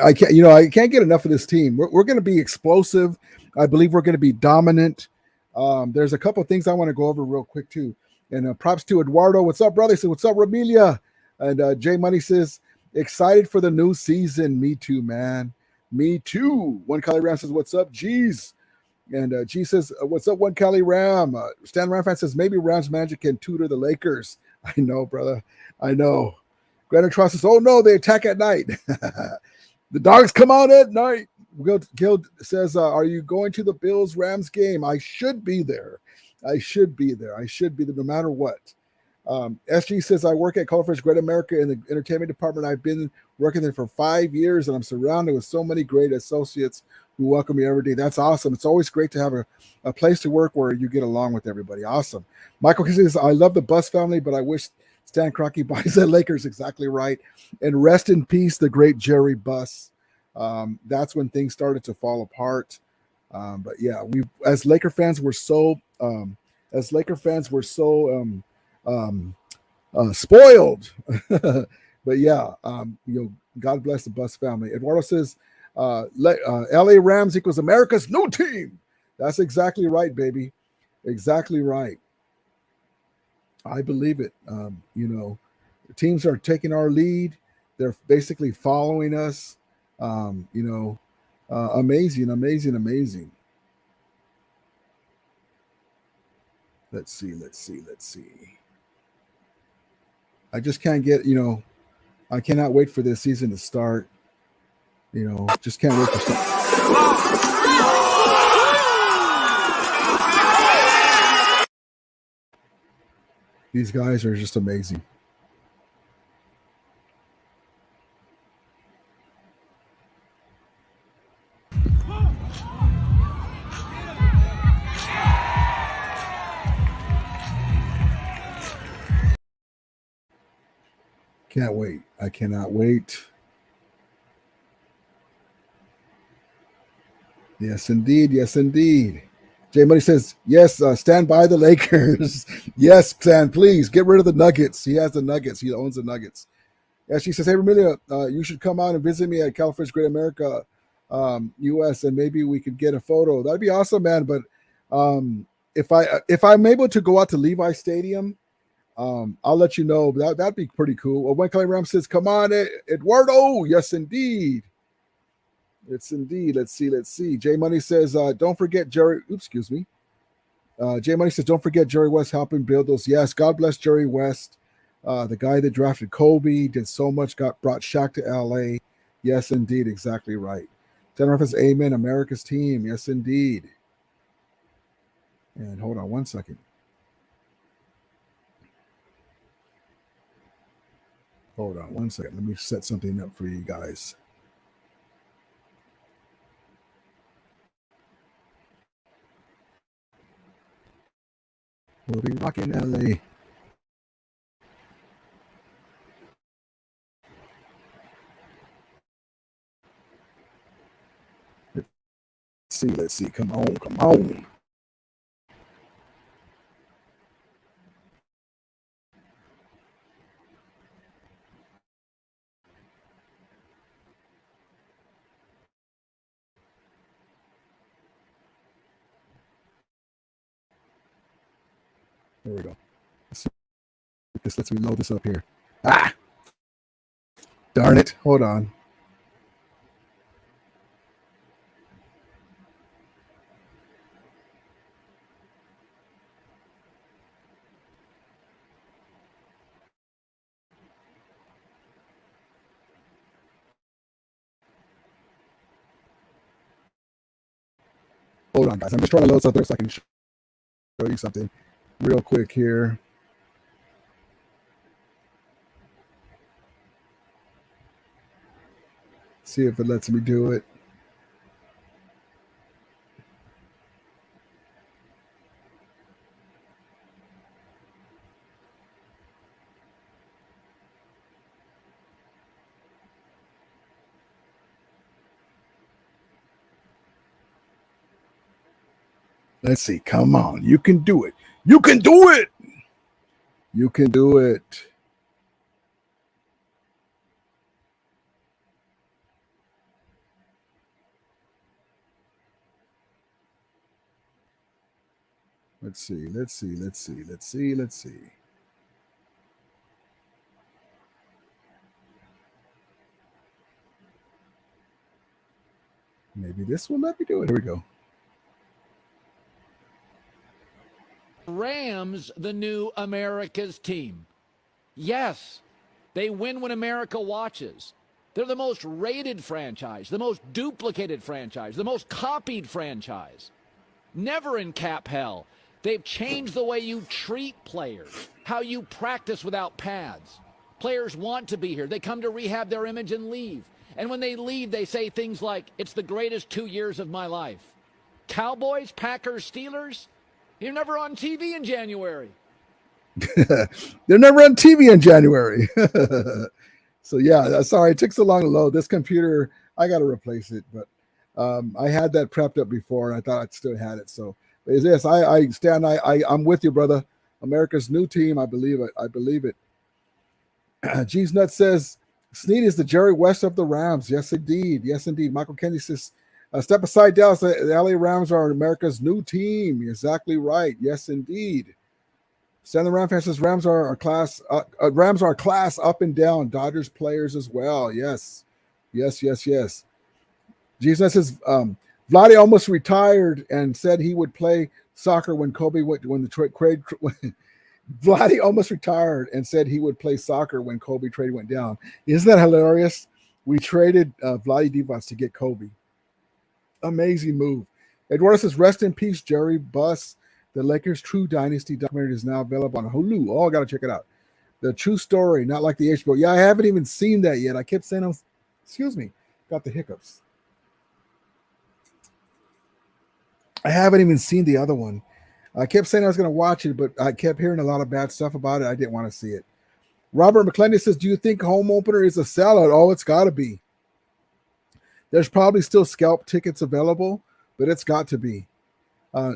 S5: I can't get enough of this team. We're going to be explosive. I believe we're going to be dominant. There's a couple of things I want to go over real quick too. And props to Eduardo. What's up, brother? He said, what's up, Ramilia? And Jay Money says, excited for the new season. Me too, man. Me too. One Cali Ram says, what's up, G's? And G says, what's up, One Cali Ram? Stan Ram fan says, maybe Rams Magic can tutor the Lakers. I know, brother. I know. Granite Tross says, oh no, they attack at night. The dogs come out at night. Gil says, are you going to the Bills-Rams game? I should be there. No matter what. SG says, I work at Colorfresh Great America in the entertainment department. I've been working there for 5 years, and I'm surrounded with so many great associates who welcome me every day. That's awesome. It's always great to have a place to work where you get along with everybody. Awesome. Michael says, I love the Bus family, but I wish Stan Kroenke buys the Lakers. Exactly right. And rest in peace, the great Jerry Buss. That's when things started to fall apart. But yeah, we as Laker fans were so spoiled. But yeah, God bless the Buss family. Eduardo says, LA Rams equals America's new team. That's exactly right, baby. Exactly right. I believe it. Teams are taking our lead. They're basically following us. Amazing. Let's see. I just can't get, I cannot wait for this season to start. Just can't wait for start. These guys are just amazing. Can't wait. I cannot wait. Yes, indeed. Jay Money says, yes, stand by the Lakers. Yes, Stan, please get rid of the Nuggets. He has the Nuggets. He owns the Nuggets. Yeah, she says, hey, Ramilia, you should come out and visit me at California's Great America, U.S., and maybe we could get a photo. That'd be awesome, man. But if I'm able to go out to Levi Stadium, I'll let you know. That'd be pretty cool. Well, when Kelly Ram says, come on, Eduardo. Yes, indeed. It's indeed. Let's see. Jay Money says, don't forget Jerry. Oops, excuse me. Jay Money says, don't forget Jerry West helping build those. Yes, God bless Jerry West. The guy that drafted Kobe, did so much, brought Shaq to LA. Yes, indeed. Exactly right. Jennifer says, amen. America's team. Yes, indeed. And hold on one second. Hold on one second. Let me set something up for you guys. We'll be rocking LA. Let's see. Come on. There we go. This lets me load this up here. Darn it. Hold on. Hold on, guys. I'm just trying to load something so I can show you something real quick here. See if it lets me do it. Let's see. Come on. You can do it. You can do it. You can do it. Let's see. Maybe this will let me do it. Here we go.
S11: Rams, the new America's team. Yes, they win when America watches. They're the most rated franchise, the most duplicated franchise, the most copied franchise. Never in cap hell. They've changed the way you treat players, how you practice without pads. Players want to be here. They come to rehab their image and leave. And when they leave, they say things like, it's the greatest 2 years of my life. Cowboys, Packers, Steelers, you're never on TV in January.
S5: They're never on TV in January. So yeah, sorry, it took so long to load. This computer, I got to replace it, but I had that prepped up before, and I thought I still had it. So yes, I'm with you, brother. America's new team. I believe it. I believe it. G's Nut says Snead is the Jerry West of the Rams. Yes, indeed. Yes, indeed. Michael Kennedy says, step aside, Dallas. The LA Rams are America's new team. You're exactly right. Yes, indeed. Stanley Ram fan says Rams are class. Rams are class up and down. Dodgers players as well. Yes, yes, yes, yes. Jesus says Vladdy almost retired and said he would play soccer when Kobe went when the trade. Vladdy almost retired and said he would play soccer when Kobe trade went down. Isn't that hilarious? We traded Vladdy Divac to get Kobe. Amazing move. Eduardo says, rest in peace, Jerry Buss. The Lakers' True Dynasty documentary is now available on Hulu. Oh, I got to check it out. The true story, not like the HBO. Yeah, I haven't even seen that yet. I kept saying, excuse me, got the hiccups. I haven't even seen the other one. I kept saying I was going to watch it, but I kept hearing a lot of bad stuff about it. I didn't want to see it. Robert McClendon says, do you think home opener is a sellout? Oh, it's got to be. There's probably still scalp tickets available, but it's got to be.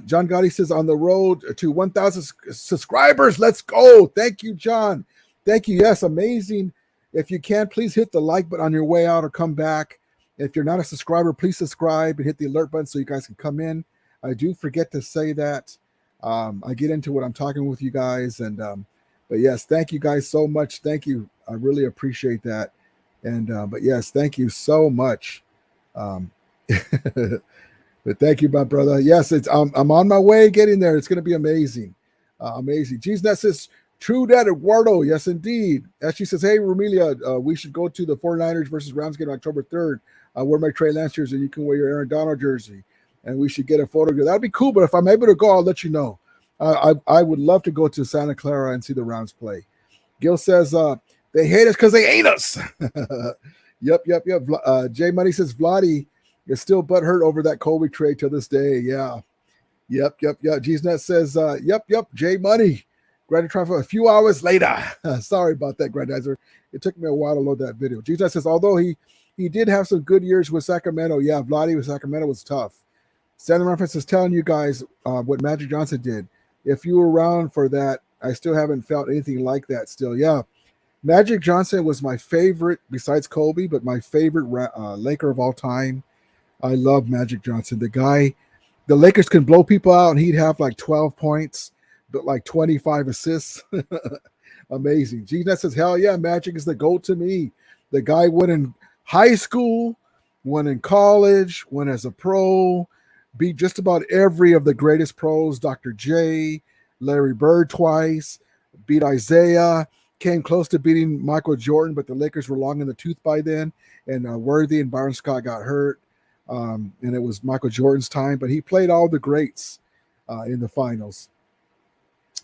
S5: John Gotti says, on the road to 1,000 subscribers. Let's go. Thank you, John. Thank you. Yes, amazing. If you can, please hit the like button on your way out or come back. If you're not a subscriber, please subscribe and hit the alert button so you guys can come in. I do forget to say that. I get into what I'm talking with you guys. But yes, thank you guys so much. Thank you. I really appreciate that. But yes, thank you so much. But thank you, my brother. Yes, I'm on my way getting there. It's going to be amazing. Amazing. G's Net says, true that, Eduardo. Yes, indeed. Ashley says, hey, Ramilia, we should go to the 49ers versus Rams game on October 3rd. Wear my Trey Lance jersey, and you can wear your Aaron Donald jersey. And we should get a photo. That'd be cool, but if I'm able to go, I'll let you know. I would love to go to Santa Clara and see the Rams play. Gil says, they hate us because they ain't us. Yep. Jay Money says, Vladdy is still butthurt over that Kobe trade to this day. Yeah. Yep. G's-Net says, yep. Jay Money. Grand Triumph a few hours later. Sorry about that, Grandizer. It took me a while to load that video. G's-Net says, although he did have some good years with Sacramento. Yeah, Vladdy with Sacramento was tough. Stanley Reference is telling you guys what Magic Johnson did. If you were around for that, I still haven't felt anything like that still. Yeah. Magic Johnson was my favorite, besides Kobe, but my favorite Laker of all time. I love Magic Johnson. The guy, the Lakers can blow people out, and he'd have like 12 points, but like 25 assists. Amazing. G-Net says, hell yeah, Magic is the GOAT to me. The guy went in high school, went in college, went as a pro, beat just about every of the greatest pros, Dr. J, Larry Bird twice, beat Isaiah, came close to beating Michael Jordan, but the Lakers were long in the tooth by then, and Worthy and Byron Scott got hurt, and it was Michael Jordan's time, but he played all the greats in the finals.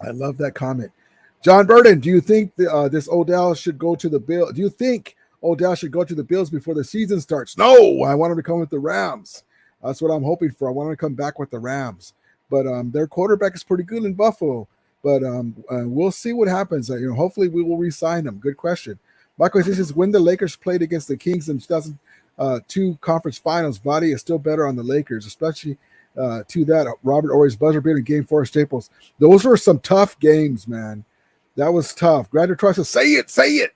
S5: I love that comment. John Burden, do you think this Odell should go to the Bills? Do you think Odell should go to the Bills before the season starts? No, I want him to come with the Rams. That's what I'm hoping for. I want him to come back with the Rams. But their quarterback is pretty good in Buffalo. But we'll see what happens. Hopefully we will re-sign him. Good question. Michael says, when the Lakers played against the Kings in 2002 conference finals, Vladdy is still better on the Lakers, especially to that Robert Ory's buzzer beater in Game 4 Staples. Those were some tough games, man. That was tough. Grander tries to say it.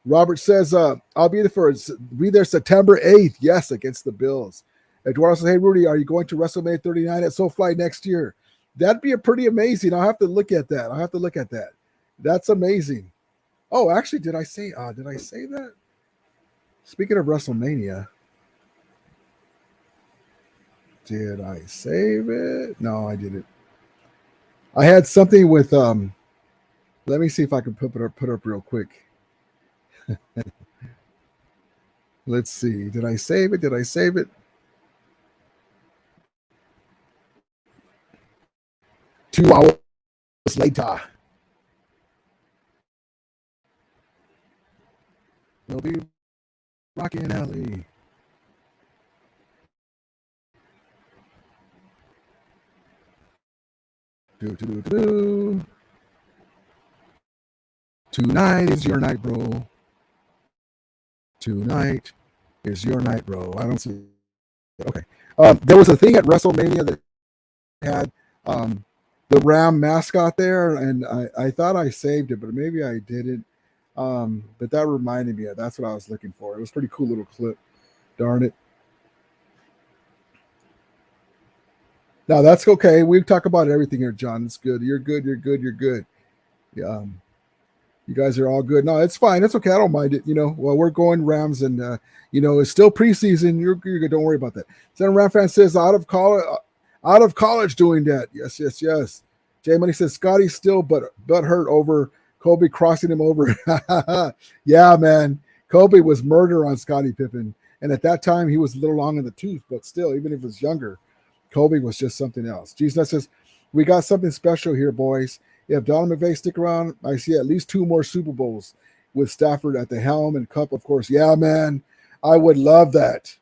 S5: Robert says, I'll be there September 8th. Yes, against the Bills. Eduardo says, hey, Rudy, are you going to WrestleMania 39 at SoFly next year? That'd be a pretty amazing. I'll have to look at that. That's amazing. Oh, actually, did I say that? Speaking of WrestleMania, did I save it? No, I didn't. I had something with let me see if I can put up real quick. Let's see. Did I save it? 2 hours later. We'll be rocking alley. Tonight is your night, bro. Tonight is your night, bro. I don't see it. Okay. There was a thing at WrestleMania that had the Ram mascot there, and I thought I saved it, but maybe I didn't. But that reminded me of that's what I was looking for. It was a pretty cool little clip. Darn it. Now that's okay. We talk about everything here, John. It's good. You're good. You're good. You're good. Yeah. You guys are all good. No, it's fine. It's okay. I don't mind it. Well, we're going Rams, and it's still preseason. You're good. Don't worry about that. Senator Ram fan says out of college doing that. Yes. Jay Money says Scotty's still but hurt over Kobe crossing him over. Yeah, man. Kobe was murder on Scottie Pippen, and at that time he was a little long in the tooth, but still, even if he was younger, Kobe was just something else. Jesus says we got something special here, boys. If Donald McVay stick around, I see at least 2 more Super Bowls with Stafford at the helm and Cup, of course. Yeah, man. I would love that.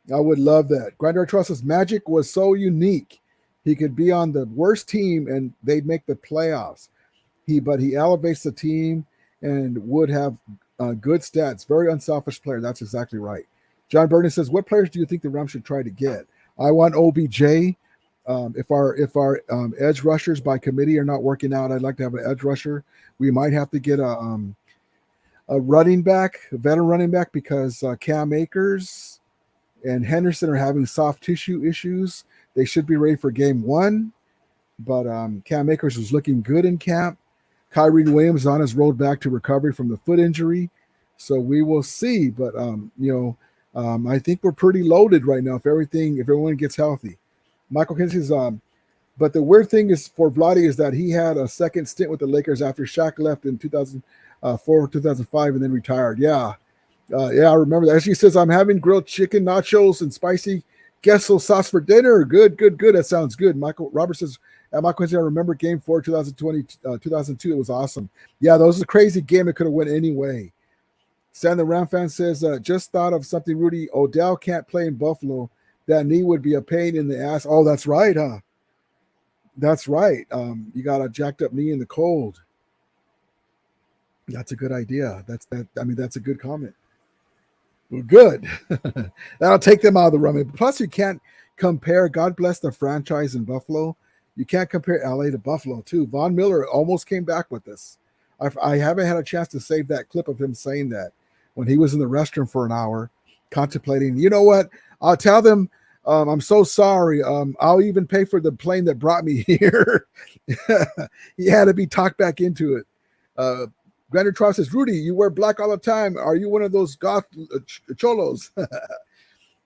S5: Grandeur Trust says Magic was so unique. He could be on the worst team and they'd make the playoffs. But he elevates the team and would have good stats. Very unselfish player. That's exactly right. John Burton says, what players do you think the Rams should try to get? I want OBJ. If our edge rushers by committee are not working out, I'd like to have an edge rusher. We might have to get a running back, a veteran running back, because Cam Akers and Henderson are having soft tissue issues. They should be ready for game 1, but Cam Akers was looking good in camp. Kyrie Williams is on his road back to recovery from the foot injury, so we will see. But I think we're pretty loaded right now if everyone gets healthy. Michael Kinsey says, but the weird thing is for Vlade is that he had a second stint with the Lakers after Shaq left in 2004, 2005, and then retired. Yeah, I remember that. She says, I'm having grilled chicken, nachos, and spicy queso sauce for dinner. Good. That sounds good. Michael Roberts says, Michael Kinsey, I remember Game 4, 2002. It was awesome. Yeah, that was a crazy game. It could have went any way. Sam the Ram fan says, just thought of something, Rudy. Odell can't play in Buffalo. That knee would be a pain in the ass. Oh, that's right, huh? That's right. You got a jacked up knee in the cold. That's a good idea. That's a good comment. Well, good. That'll take them out of the run. Plus, you can't compare. God bless the franchise in Buffalo. You can't compare LA to Buffalo, too. Von Miller almost came back with this. I haven't had a chance to save that clip of him saying that when he was in the restroom for an hour contemplating, you know what? I'll tell them, I'm so sorry. I'll even pay for the plane that brought me here. He had to be talked back into it. Grander Trout says, Rudy, you wear black all the time. Are you one of those goth cholos?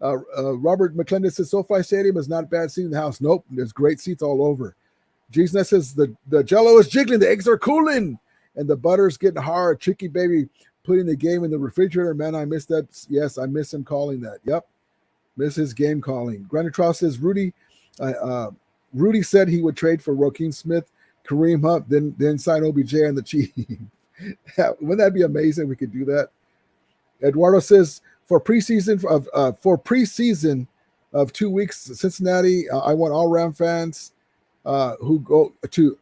S5: Robert McClendon says, SoFi Stadium is not bad seat in the house. Nope, there's great seats all over. Jesus says, the jello is jiggling, the eggs are cooling, and the butter's getting hard. Tricky baby putting the game in the refrigerator. Man, I miss that. Yes, I miss him calling that. Yep. Miss his game calling. Grander Trout says, Rudy said he would trade for Joaquin Smith, Kareem Hunt, then sign OBJ on the Chiefs. Wouldn't that be amazing? We could do that. Eduardo says, for preseason of 2 weeks, Cincinnati, I want all Ram fans who go to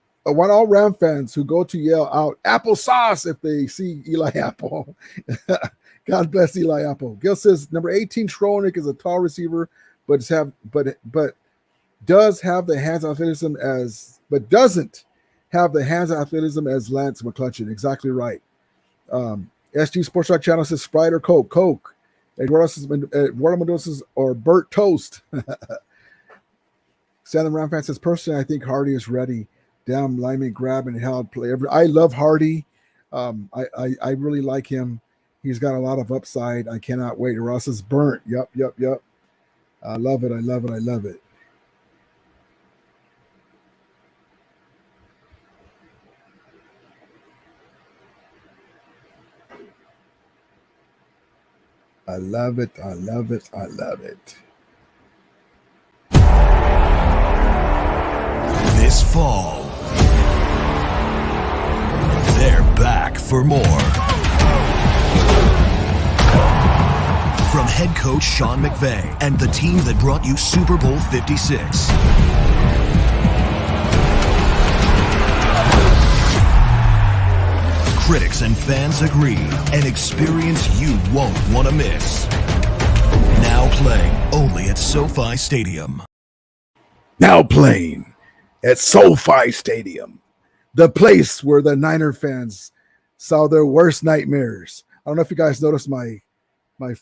S5: yell out applesauce if they see Eli Apple. God bless Eli Apple. Gil says number 18 Schroenick is a tall receiver, but doesn't have the hands athleticism as Lance McCutcheon. Exactly right. SG Sports Talk Channel says Sprite or Coke. Eduardo Mendoza says or Burt Toast. Sam Ram fan says personally I think Hardy is ready. Down lineman grab and held play. I love Hardy. I really like him. He's got a lot of upside. I cannot wait. Ross is burnt. Yep. I love it. I love it.
S12: This fall, they're back for more. From head coach Sean McVay and the team that brought you Super Bowl 56. critics and fans agree. An experience you won't want to miss. Now playing only at SoFi Stadium.
S5: Now playing at SoFi Stadium, the place where the Niner fans saw their worst nightmares. I don't know if you guys noticed my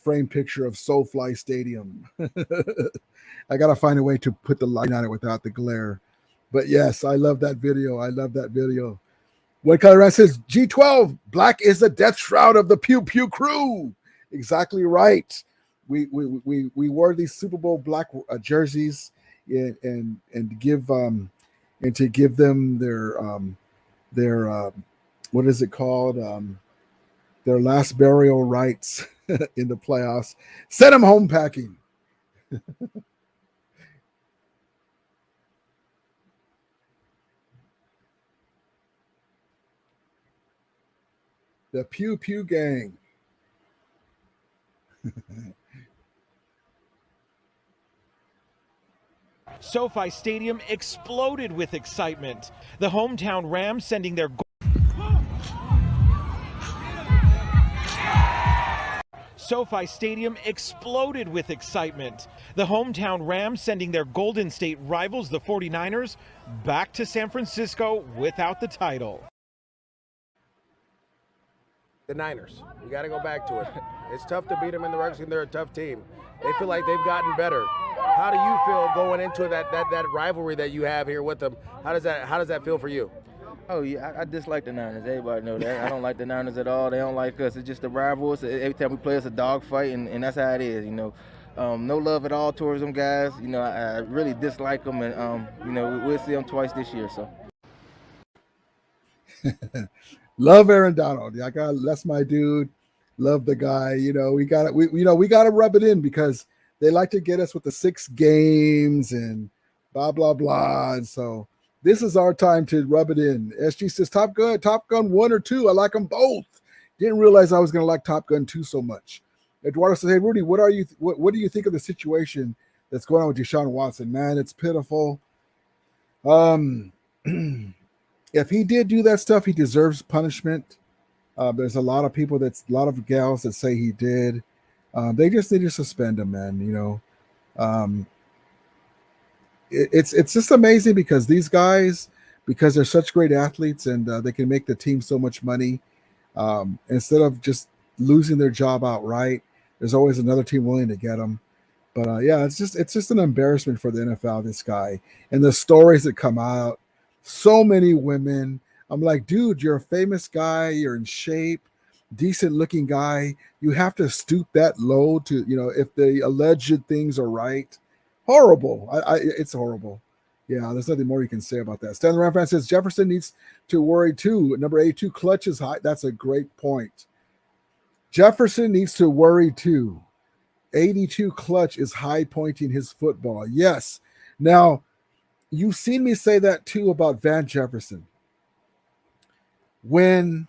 S5: framed picture of SoFi Stadium. I got to find a way to put the light on it without the glare. But yes, I love that video. I love that video. What Color Rat says, G12, black is the death shroud of the Pew Pew crew. Exactly right. We wore these Super Bowl black jerseys and to give them their what is it called? Their last burial rites in the playoffs. Send them home packing. The Pew Pew gang.
S13: SoFi Stadium exploded with excitement. The hometown Rams sending their SoFi Stadium exploded with excitement. The hometown Rams sending their Golden State rivals, the 49ers, back to San Francisco without the title.
S6: The Niners. You got to go back to it. It's tough to beat them in the regular season. They're a tough team. They feel like they've gotten better. How do you feel going into that rivalry that you have here with them? How does that feel for you?
S14: Oh, yeah, I dislike the Niners. Everybody know that. I don't like the Niners at all. They don't like us. It's just a rival. Every time we play, it's a dogfight, and that's how it is, you know. No love at all towards them guys. You know, I really dislike them, and, you know, we'll see them twice this year, so.
S5: Love Aaron Donald. That's my dude. Love the guy. You know, we got to rub it in because they like to get us with the 6 games and blah, blah, blah. And so this is our time to rub it in. SG says Top Gun 1 or 2. I like them both. Didn't realize I was going to like Top Gun 2 so much. Eduardo says, hey, Rudy, what do you think of the situation that's going on with Deshaun Watson? Man, it's pitiful. If he did do that stuff, he deserves punishment. There's a lot of gals that say he did. They just need to suspend him, man. You know, it's just amazing because these guys, because they're such great athletes and they can make the team so much money, instead of just losing their job outright, there's always another team willing to get them. But yeah, it's just an embarrassment for the NFL. This guy and the stories that come out. So many women. I'm like, dude, you're a famous guy. You're in shape, decent looking guy. You have to stoop that low to, you know, if the alleged things are right. Horrible. It's horrible. Yeah, there's nothing more you can say about that. Stanley Ramfan says Jefferson needs to worry too. Number 82 clutch is high. That's a great point. Jefferson needs to worry too. 82 clutch is high pointing his football. Yes. Now, you've seen me say that too about Van Jefferson. When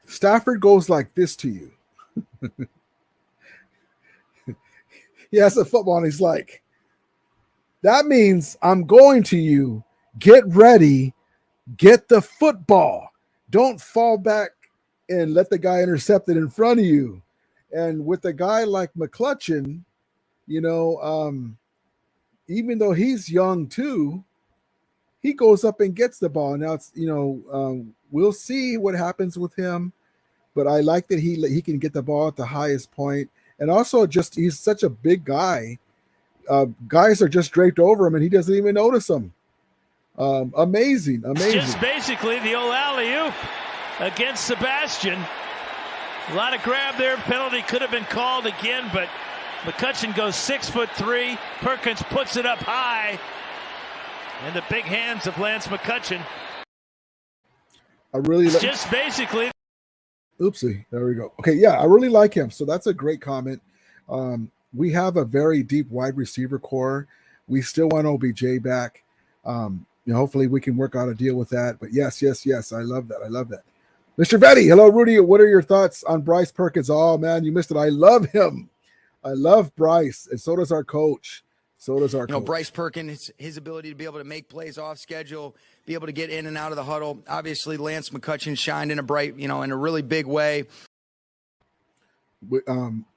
S5: Stafford goes like this to you, he has a football and he's like, that means I'm going to you. Get ready. Get the football. Don't fall back and let the guy intercept it in front of you. And with a guy like McClutchin, you know, even though he's young too, he goes up and gets the ball. Now it's, you know, we'll see what happens with him, but I like that he can get the ball at the highest point, and also just he's such a big guy. Guys are just draped over him, and he doesn't even notice them. Amazing.
S9: Just basically the old alley-oop against Sebastian. A lot of grab there. Penalty could have been called again, but McCutcheon goes 6'3". Perkins puts it up high in the big hands of Lance McCutcheon. Just basically.
S5: Oopsie. There we go. Okay, yeah, I really like him. So that's a great comment. We have a very deep wide receiver core. We still want OBJ back. You know, hopefully we can work out a deal with that. But yes. I love that. Mr. Vetty, hello, Rudy. What are your thoughts on Bryce Perkins? Oh, man, you missed it. I love him. I love Bryce, and so does our coach. So does our
S10: You know,
S5: coach.
S10: Bryce Perkins, his ability to be able to make plays off schedule, be able to get in and out of the huddle. Obviously, Lance McCutcheon shined in a really big way.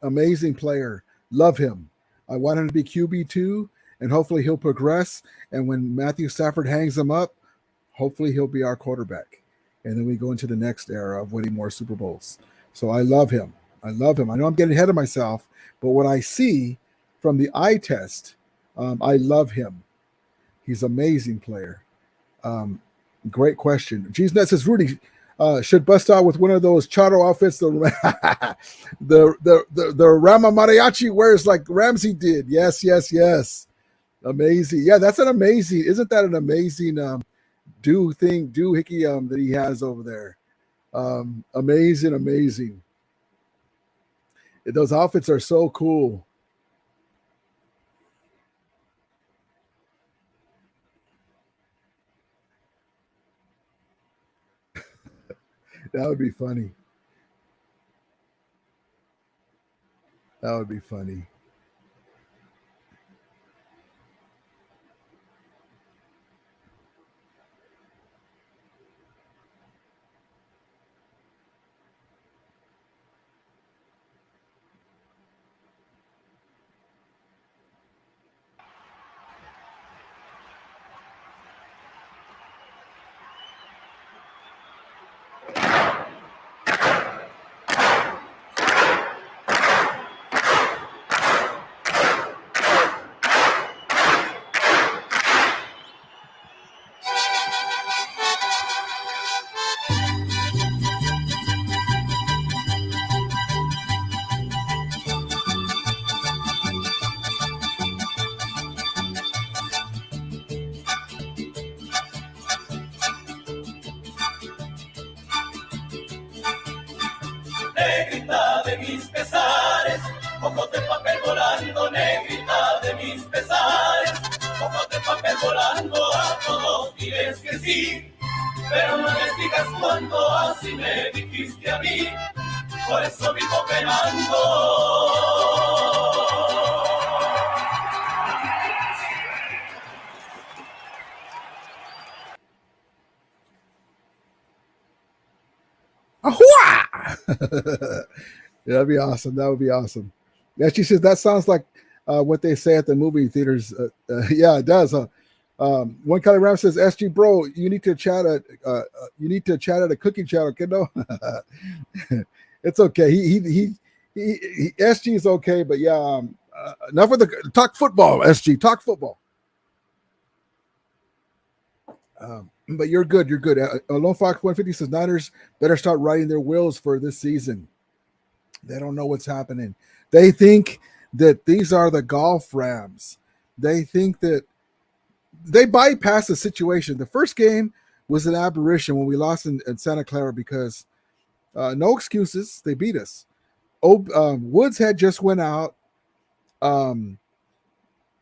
S5: Amazing player. Love him. I want him to be QB2, and hopefully he'll progress. And when Matthew Stafford hangs him up, hopefully he'll be our quarterback. And then we go into the next era of winning more Super Bowls. So I love him. I love him. I know I'm getting ahead of myself, but what I see from the eye test, I love him. He's an amazing player. Great question. G's-Net says, Rudy, should bust out with one of those Charo outfits the Rama Mariachi wears like Ramsey did. Yes. Amazing. Yeah, that's an amazing. Isn't that an amazing doohickey that he has over there? Amazing. Those outfits are so cool. That would be funny.
S15: Negrita de mis pesares, ojos de papel volando, negrita de mis pesares, ojos de papel volando, a todos diles que sí, pero no les digas cuándo, así me dijiste a mí, por eso vivo penando.
S5: That'd be awesome. That would be awesome. Yeah, she says that sounds like what they say at the movie theaters. Yeah, it does. One Kelly Ram says, "SG bro, you need to chat at a cooking channel, kiddo." It's okay. He SG is okay, but yeah. Enough with the talk football. SG, talk football. But you're good. You're good. Lone Fox 150 says Niners better start riding their wheels for this season. They don't know what's happening. They think that these are the golf Rams. They think that they bypass the situation. The first game was an aberration when we lost in Santa Clara because no excuses. They beat us. Woods had just went out.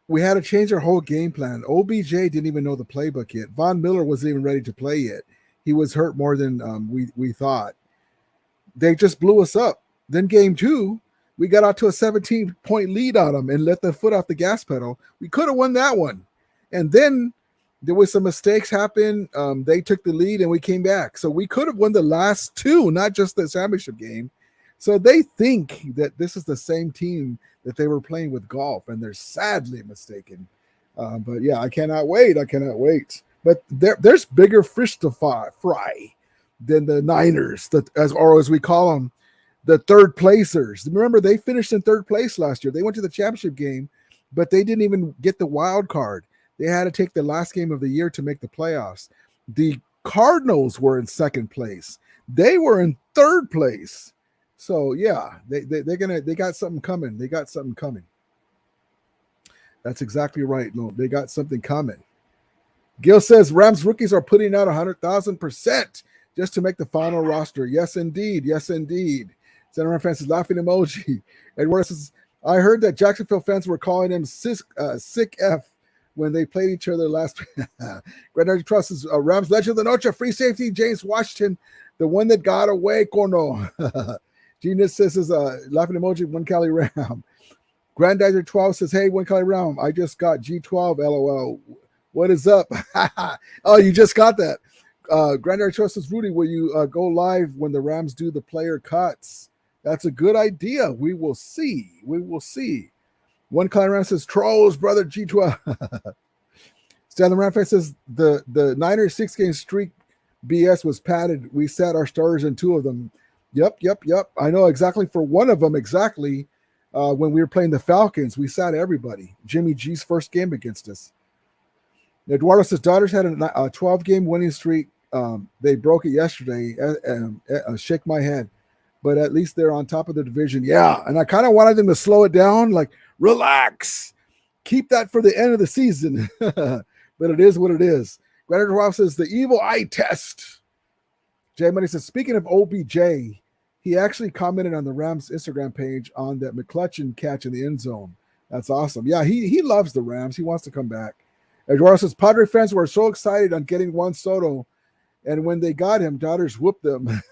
S5: We had to change our whole game plan. OBJ didn't even know the playbook yet. Von Miller wasn't even ready to play yet. He was hurt more than we thought. They just blew us up. Then game 2, we got out to a 17-point lead on them and let the foot off the gas pedal. We could have won that one. And then there was some mistakes happen. They took the lead and we came back. So we could have won the last 2, not just the championship game. So they think that this is the same team that they were playing with golf, and they're sadly mistaken. But yeah, I cannot wait. But there's bigger fish to fry than the Niners, as we call them, the third placers. Remember, they finished in third place last year. They went to the championship game, but they didn't even get the wild card. They had to take the last game of the year to make the playoffs. The Cardinals were in second place. They were in third place. So yeah, they got something coming. They got something coming. That's exactly right. No, they got something coming. Gil says Rams rookies are putting out 100,000% just to make the final roster. Yes, indeed. Center Ram fans is laughing emoji. Eduardo says, I heard that Jacksonville fans were calling him sick F when they played each other last. Grand Energy Trust is Rams legend of the Noche, free safety James Washington, the one that got away, Corno. Genius says is laughing emoji, one Cali Ram. Grandizer 12 says, hey, One Kelly Realm, I just got G12, LOL. What is up? Oh, you just got that. Grandizer 12 says, Rudy, will you go live when the Rams do the player cuts? That's a good idea. We will see. We will see. One Kelly Realm says, trolls, brother, G12. Stanley Ramfest says, the Niners 6-game streak BS was padded. We sat our starters in 2 of them. Yep. I know exactly for one of them, exactly. When we were playing the Falcons, we sat everybody. Jimmy G's first game against us. Eduardo says, Dodgers had a 12-game winning streak. They broke it yesterday. Shake my head. But at least they're on top of the division. Yeah, and I kind of wanted them to slow it down, like, relax. Keep that for the end of the season. But it is what it is. Granite Ross says, the evil eye test. Jay Money says, speaking of OBJ, he actually commented on the Rams Instagram page on that McClutchin catch in the end zone. That's awesome. Yeah, he loves the Rams. He wants to come back. Eduardo says, Padre fans were so excited on getting Juan Soto, and when they got him, Dodgers whooped them.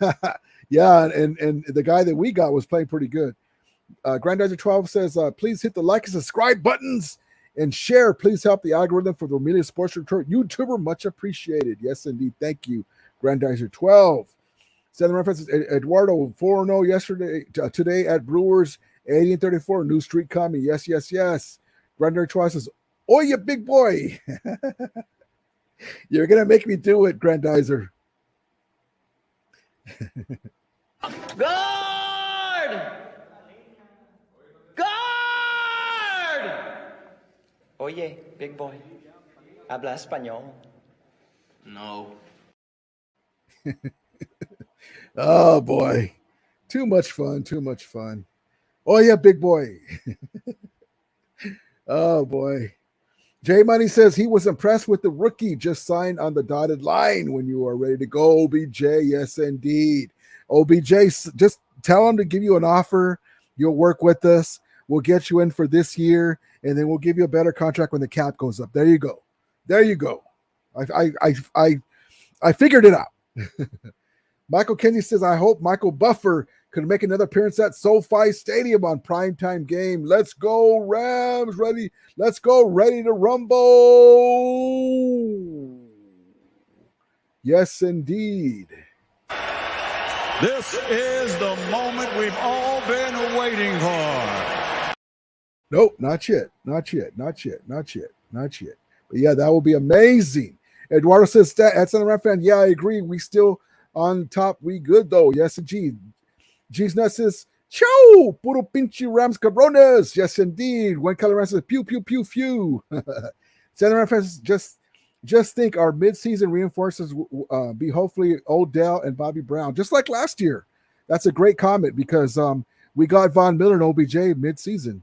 S5: Yeah, and the guy that we got was playing pretty good. Grandizer 12 says, please hit the like and subscribe buttons and share. Please help the algorithm for the RAMILIA Sports Report YouTuber. Much appreciated. Yes, indeed. Thank you, Grandizer 12. Southern references, Eduardo 4-0 yesterday, today at Brewers, 80-34. New streak coming. Yes. Grandizer 12 says, oh, you big boy. You're going to make me do it, Grandizer.
S16: Guard! Guard! Oye, big boy, habla español? No.
S5: Oh, boy. Too much fun. Oh, yeah, big boy. Oh, boy. J Money says he was impressed with the rookie just signed on the dotted line. When you are ready to go, OBJ. Yes, indeed. OBJ, just tell him to give you an offer. You'll work with us. We'll get you in for this year, and then we'll give you a better contract when the cap goes up. There you go. I figured it out. Michael Kenzie says, I hope Michael Buffer could make another appearance at SoFi Stadium on primetime game. Let's go, Rams. Ready. Let's go. Ready to rumble. Yes, indeed.
S17: This is the moment we've all been waiting for.
S5: Nope, not yet. But yeah, that will be amazing. Eduardo says, at Southern Ram fan, yeah, I agree. We still on top. We good, though. Yes, indeed. G's Nuts says, Chow! Puro pinche Rams cabrones. Yes, indeed. One Color Rams says, pew, pew, pew, pew. Southern Ram fans, just think our midseason reinforcements be hopefully Odell and Bobby Brown, just like last year. That's a great comment because we got Von Miller and OBJ midseason.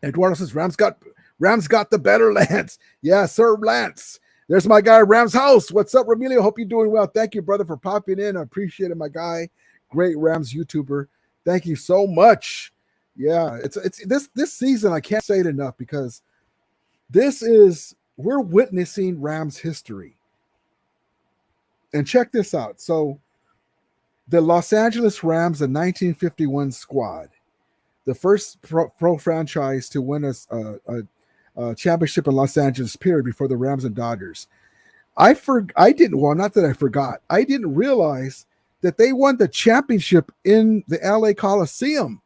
S5: Eduardo says, Rams got the better Lance. Yeah, Sir Lance. There's my guy, Rams House. What's up, Ramilio? Hope you're doing well. Thank you, brother, for popping in. I appreciate it, my guy. Great Rams YouTuber. Thank you so much. Yeah, it's this season. I can't say it enough because we're witnessing Rams history. And check this out. So the Los Angeles Rams, the 1951 squad, the first pro franchise to win a championship in Los Angeles, period, before the Rams and Dodgers. I didn't realize that they won the championship in the LA Coliseum.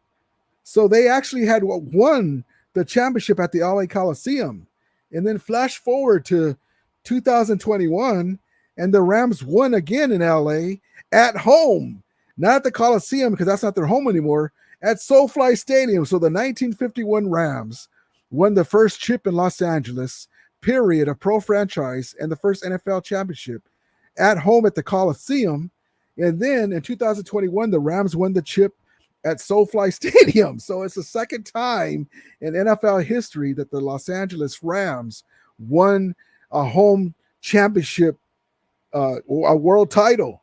S5: So they actually had won the championship at the LA Coliseum. And then flash forward to 2021, and the Rams won again in LA at home, not at the Coliseum because that's not their home anymore, at SoFi Stadium. So the 1951 Rams won the first chip in Los Angeles, period, a pro franchise, and the first NFL championship at home at the Coliseum. And then in 2021, the Rams won the chip at SoFi Stadium. So it's the second time in NFL history that the Los Angeles Rams won a home championship, a world title.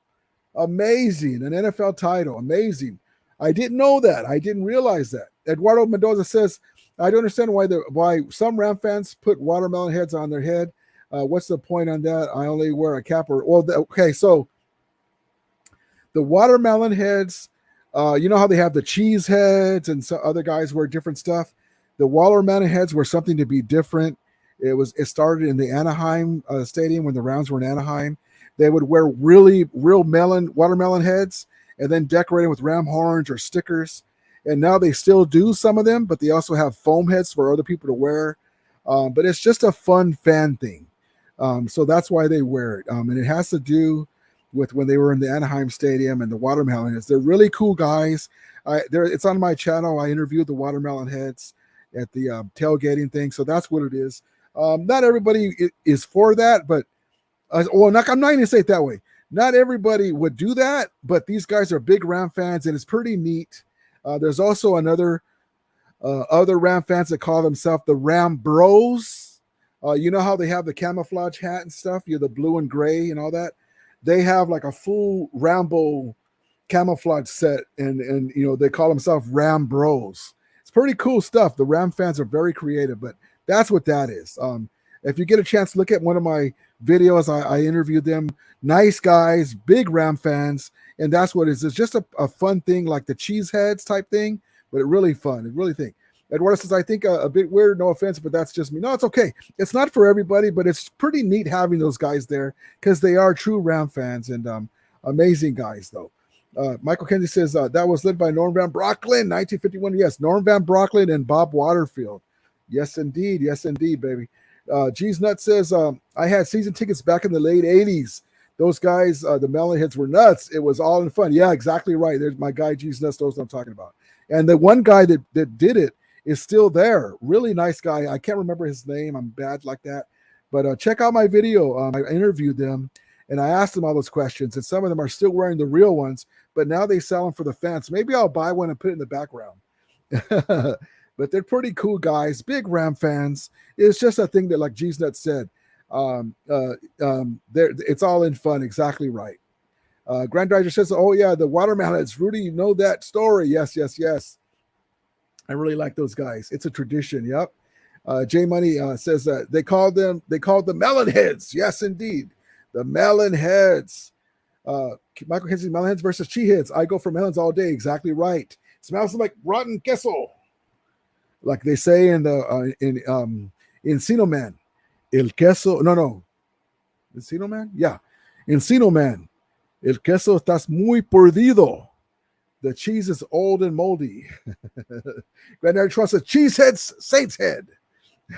S5: Amazing. An NFL title. Amazing. I didn't know that. I didn't realize that. Eduardo Mendoza says, I don't understand why some Ram fans put watermelon heads on their head. What's the point on that? I only wear a cap okay, so the watermelon heads, you know how they have the cheese heads and some other guys wear different stuff. The watermelon heads were something to be different. It started in the Anaheim stadium when the Rams were in Anaheim. They would wear real watermelon heads and then decorate them with ram horns or stickers. And now they still do some of them, but they also have foam heads for other people to wear. But it's just a fun fan thing. So that's why they wear it. And it has to do with when they were in the Anaheim stadium and the watermelon heads. They're really cool guys. It's on my channel. I interviewed the watermelon heads at the tailgating thing. So that's what it is. Not everybody is for that, but I'm not going to say it that way. Not everybody would do that, but these guys are big Ram fans, and it's pretty neat. There's also other Ram fans that call themselves the Ram Bros. You know how they have the camouflage hat and stuff, the blue and gray and all that. They have like a full Rambo camouflage set, and they call themselves Ram Bros. It's pretty cool stuff. The Ram fans are very creative, but that's what that is. If you get a chance to look at one of my videos, I interviewed them. Nice guys, big Ram fans, and that's what it is. It's just a fun thing, like the cheeseheads type thing, but it really fun. It really think. Eduardo says, I think a bit weird, no offense, but that's just me. No, it's okay. It's not for everybody, but it's pretty neat having those guys there because they are true Ram fans and amazing guys, though. Michael Kennedy says that was led by Norm Van Brocklin, 1951. Yes, Norm Van Brocklin and Bob Waterfield. Yes, indeed. Yes, indeed, baby. G's Nut says, I had season tickets back in the late 80s. Those guys, the Melonheads were nuts. It was all in fun. Yeah, exactly right. There's my guy, G's Nuts, knows what I'm talking about. And the one guy that did it is still there. Really nice guy. I can't remember his name. I'm bad like that. But check out my video. I interviewed them, and I asked them all those questions. And some of them are still wearing the real ones, but now they sell them for the fans. Maybe I'll buy one and put it in the background. But they're pretty cool guys, big Ram fans. It's just a thing that, like G's Nut said, it's all in fun. Exactly right. Grand Driver says, oh, yeah, the watermelons. Rudy, you know that story. Yes, yes, yes. I really like those guys. It's a tradition. Yep. J Money says that they called the melon heads. Yes, indeed. The melon heads. Michael Kennedy, melon heads versus cheese heads. I go for melons all day. Exactly right. Smells like rotten queso. Like they say in Encino Man. El queso, no. Encino Man? Yeah. Encino Man. El queso estás muy perdido. The cheese is old and moldy. Granddaddy Trust says, Cheesehead's Saints Head.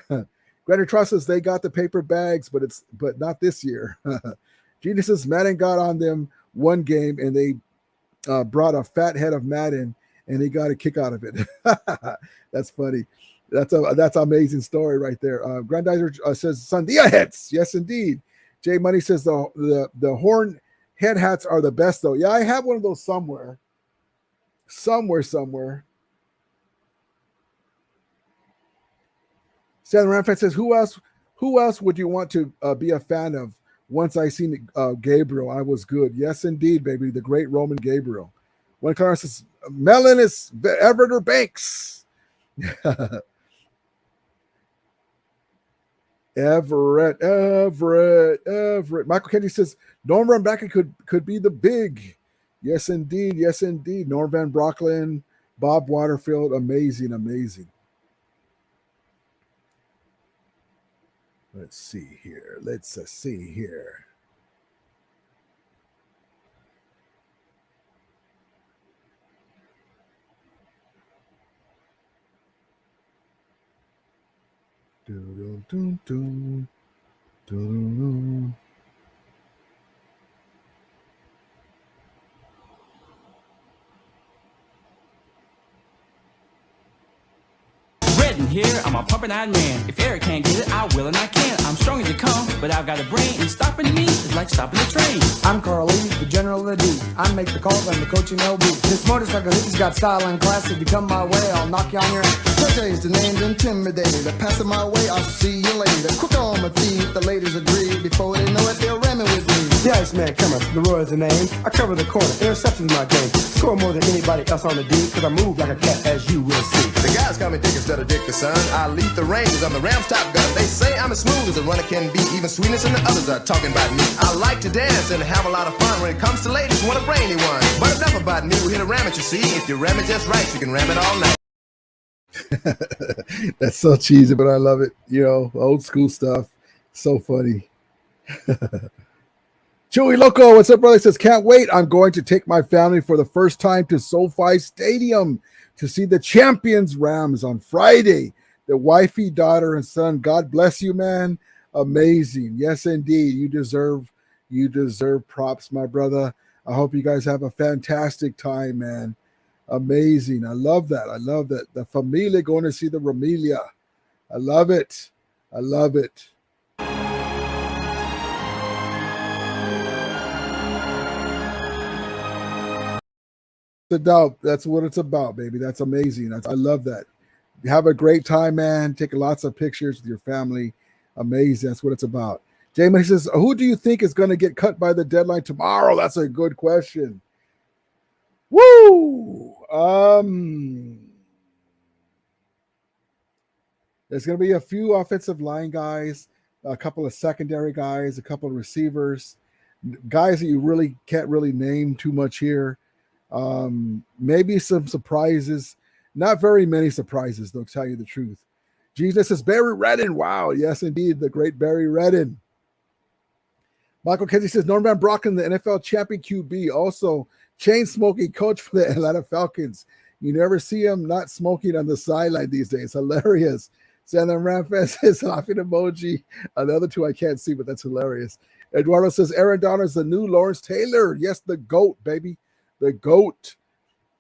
S5: Granddaddy Trust says they got the paper bags, but not this year. Genius says Madden got on them one game, and they brought a fat head of Madden, and he got a kick out of it. That's funny. That's an amazing story right there. Granddaddy says Sandia heads. Yes, indeed. Jay Money says the horn head hats are the best, though. Yeah, I have one of those somewhere. Somewhere. Stan Ramfan says, who else would you want to be a fan of? Once I seen Gabriel, I was good. Yes, indeed, baby. The great Roman Gabriel. One car says, Melon is Everett or Banks. Everett. Michael Kennedy says, Norm Van Brocklin could be the big. Yes, indeed. Yes, indeed. Norm Van Brocklin, Bob Waterfield. Amazing. Let's see here.
S18: Here, I'm a pumping iron man. If Eric can't get it, I will and I can. I'm strong as you come, but I've got a brain, and stopping me is like stopping a train.
S19: I'm Carl Lee, the general of the D. I make the calls, I'm the coach in LB. This motorcycle hippie's got style and class. If you come my way, I'll knock you on your ass. Today's the name's intimidated. Pass it my way, I'll see you later. Quick on my feet, the ladies agree. Before they know it, they'll ram it with me. The Iceman comer, the Roy's the name. I cover the corner, interception's my game. Score more than anybody else on the D, cause I move like a cat, as you will see.
S20: The guys call me Dick instead of Dick the son. I lead the Rangers, I'm the Rams top gun. They say I'm as smooth as a runner can be. Even sweetness and the others are talking about me. I like to dance and have a lot of fun. When it comes to ladies, want a brainy one. But enough about me, we hit a ram it, you see. If you ram it just right, you can ram it all night.
S5: That's so cheesy, but I love it. Old school stuff. So funny. Chewy Loco, what's up, brother? He says, can't wait. I'm going to take my family for the first time to SoFi Stadium to see the champions Rams on Friday. The wifey, daughter, and son. God bless you, man. Amazing. Yes, indeed. You deserve props, my brother. I hope you guys have a fantastic time, man. Amazing. I love that. The familia going to see the Ramilia. I love it. The doubt. That's what it's about, baby. That's amazing. I love that. Have a great time, man. Take lots of pictures with your family. Amazing. That's what it's about. Jamin says, who do you think is going to get cut by the deadline tomorrow? That's a good question. Woo! There's going to be a few offensive line guys, a couple of secondary guys, a couple of receivers, guys that you really can't really name too much here. Maybe some surprises. Not very many surprises, though, to tell you the truth. Jesus says, Barry Redden. Wow. Yes, indeed. The great Barry Redden. Michael Kenzie says, Norman Brocken, the NFL champion QB, also chain-smoking coach for the Atlanta Falcons. You never see him not smoking on the sideline these days. Hilarious. San Ramfan says, laughing emoji. The other two I can't see, but that's hilarious. Eduardo says, Aaron Donald is the new Lawrence Taylor. Yes, the GOAT, baby. The GOAT.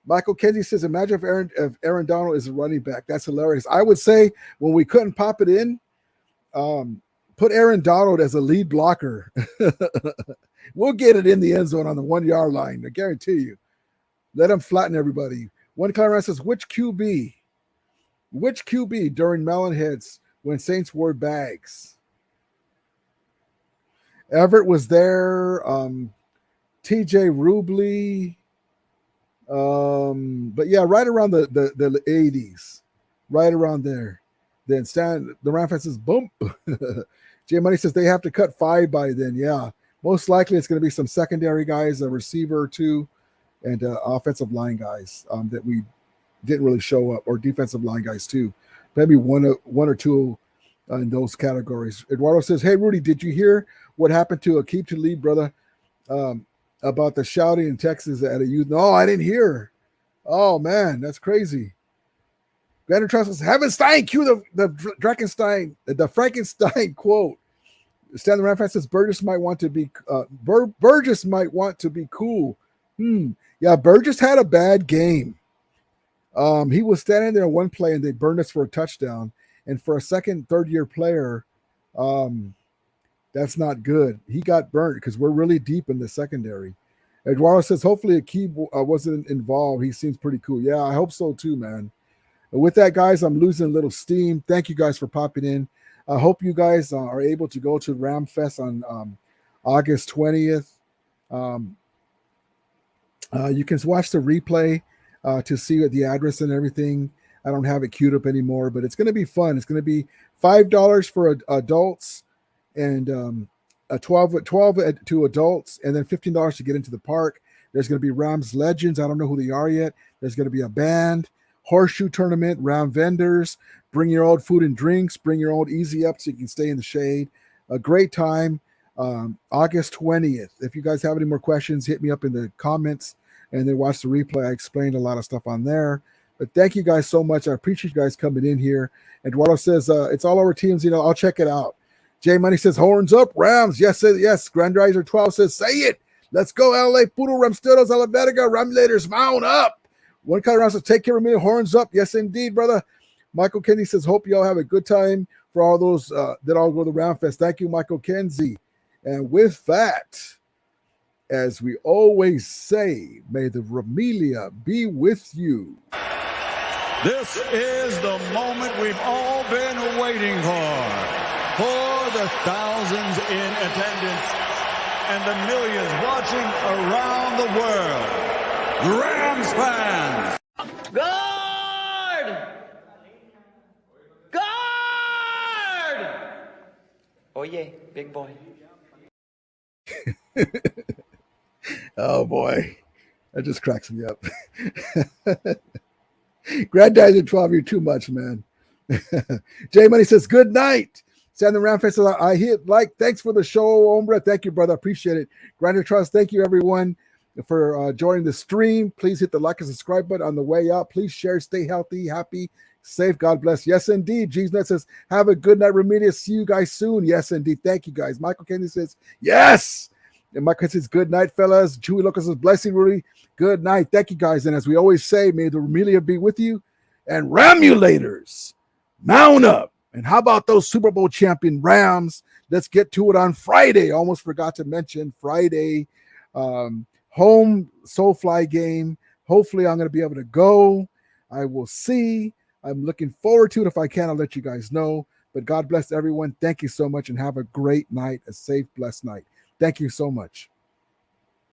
S5: Michael Kenzie says, imagine if Aaron Donald is a running back. That's hilarious. I would say when we couldn't pop it in, put Aaron Donald as a lead blocker. We'll get it in the end zone on the 1 yard line. I guarantee you. Let him flatten everybody. One Colorado says, which QB during Melonheads when Saints wore bags? Everett was there. TJ Rubley. But yeah, right around the 80s. Right around there. Then the Ramfan says, bump. Jay Money says they have to cut 5 by then. Yeah. Most likely it's going to be some secondary guys, a receiver or two, and offensive line guys that we didn't really show up, or defensive line guys too. Maybe one or two in those categories. Eduardo says, hey, Rudy, did you hear what happened to Aqib Talib, brother, about the shouting in Texas at a youth? No, I didn't hear. Oh, man, that's crazy. Vander Trust says, Heavenstein, cue the Frankenstein quote. Stanley Ramfan says Burgess might want to be cool. Yeah, Burgess had a bad game. He was standing there on one play and they burned us for a touchdown. And for a second, third-year player, that's not good. He got burnt because we're really deep in the secondary. Eduardo says hopefully Aqib wasn't involved. He seems pretty cool. Yeah, I hope so too, man. With that, guys, I'm losing a little steam. Thank you guys for popping in. I hope you guys are able to go to Ram Fest on August 20th. You can watch the replay to see the address and everything. I don't have it queued up anymore, but it's going to be fun. It's going to be $5 for adults and 12 to adults, and then $15 to get into the park. There's going to be Rams legends. I don't know who they are yet. There's going to be a band, horseshoe tournament, Ram vendors. Bring your own food and drinks. Bring your own easy up so you can stay in the shade. A great time. August 20th. If you guys have any more questions, hit me up in the comments and then watch the replay. I explained a lot of stuff on there. But thank you guys so much. I appreciate you guys coming in here. Eduardo says it's all over teams. I'll check it out. Jay Money says horns up, Rams. Yes, yes. Grandizer 12 says say it. Let's go, LA. Puro Ramsteros, La Verga, Ramlators, mount up. One Colorado says take care of me. Horns up. Yes, indeed, brother. Michael Kenzie says, hope you all have a good time for all those that all go to the Round Fest. Thank you, Michael Kenzie. And with that, as we always say, may the Ramilia be with you.
S17: This is the moment we've all been waiting for the thousands in attendance and the millions watching around the world. Rams fans.
S16: Guard! Guard! Oye, big boy.
S5: Oh boy, that just cracks me up. Granddaddy 12, you're too much, man. Jay Money says, good night. Sandra Ramfest says, I hit like. Thanks for the show, Ombra. Thank you, brother. Appreciate it. Grinder Trust, thank you, everyone, for joining the stream. Please hit the like and subscribe button on the way out. Please share. Stay healthy, happy, safe. God bless. Yes, indeed. G's says, have a good night, Ramilia. See you guys soon. Yes, indeed. Thank you, guys. Michael Kennedy says, yes. And Michael says, good night, fellas. Chewy Lucas says, blessing, Rudy. Good night. Thank you, guys. And as we always say, may the Ramilia be with you. And Ramulators, mount up. And how about those Super Bowl champion Rams? Let's get to it on Friday. Almost forgot to mention Friday. Home SoFly game. Hopefully I'm going to be able to go. I will see. I'm looking forward to it. If I can, I'll let you guys know. But God bless everyone. Thank you so much and have a great night, a safe, blessed night. Thank you so much.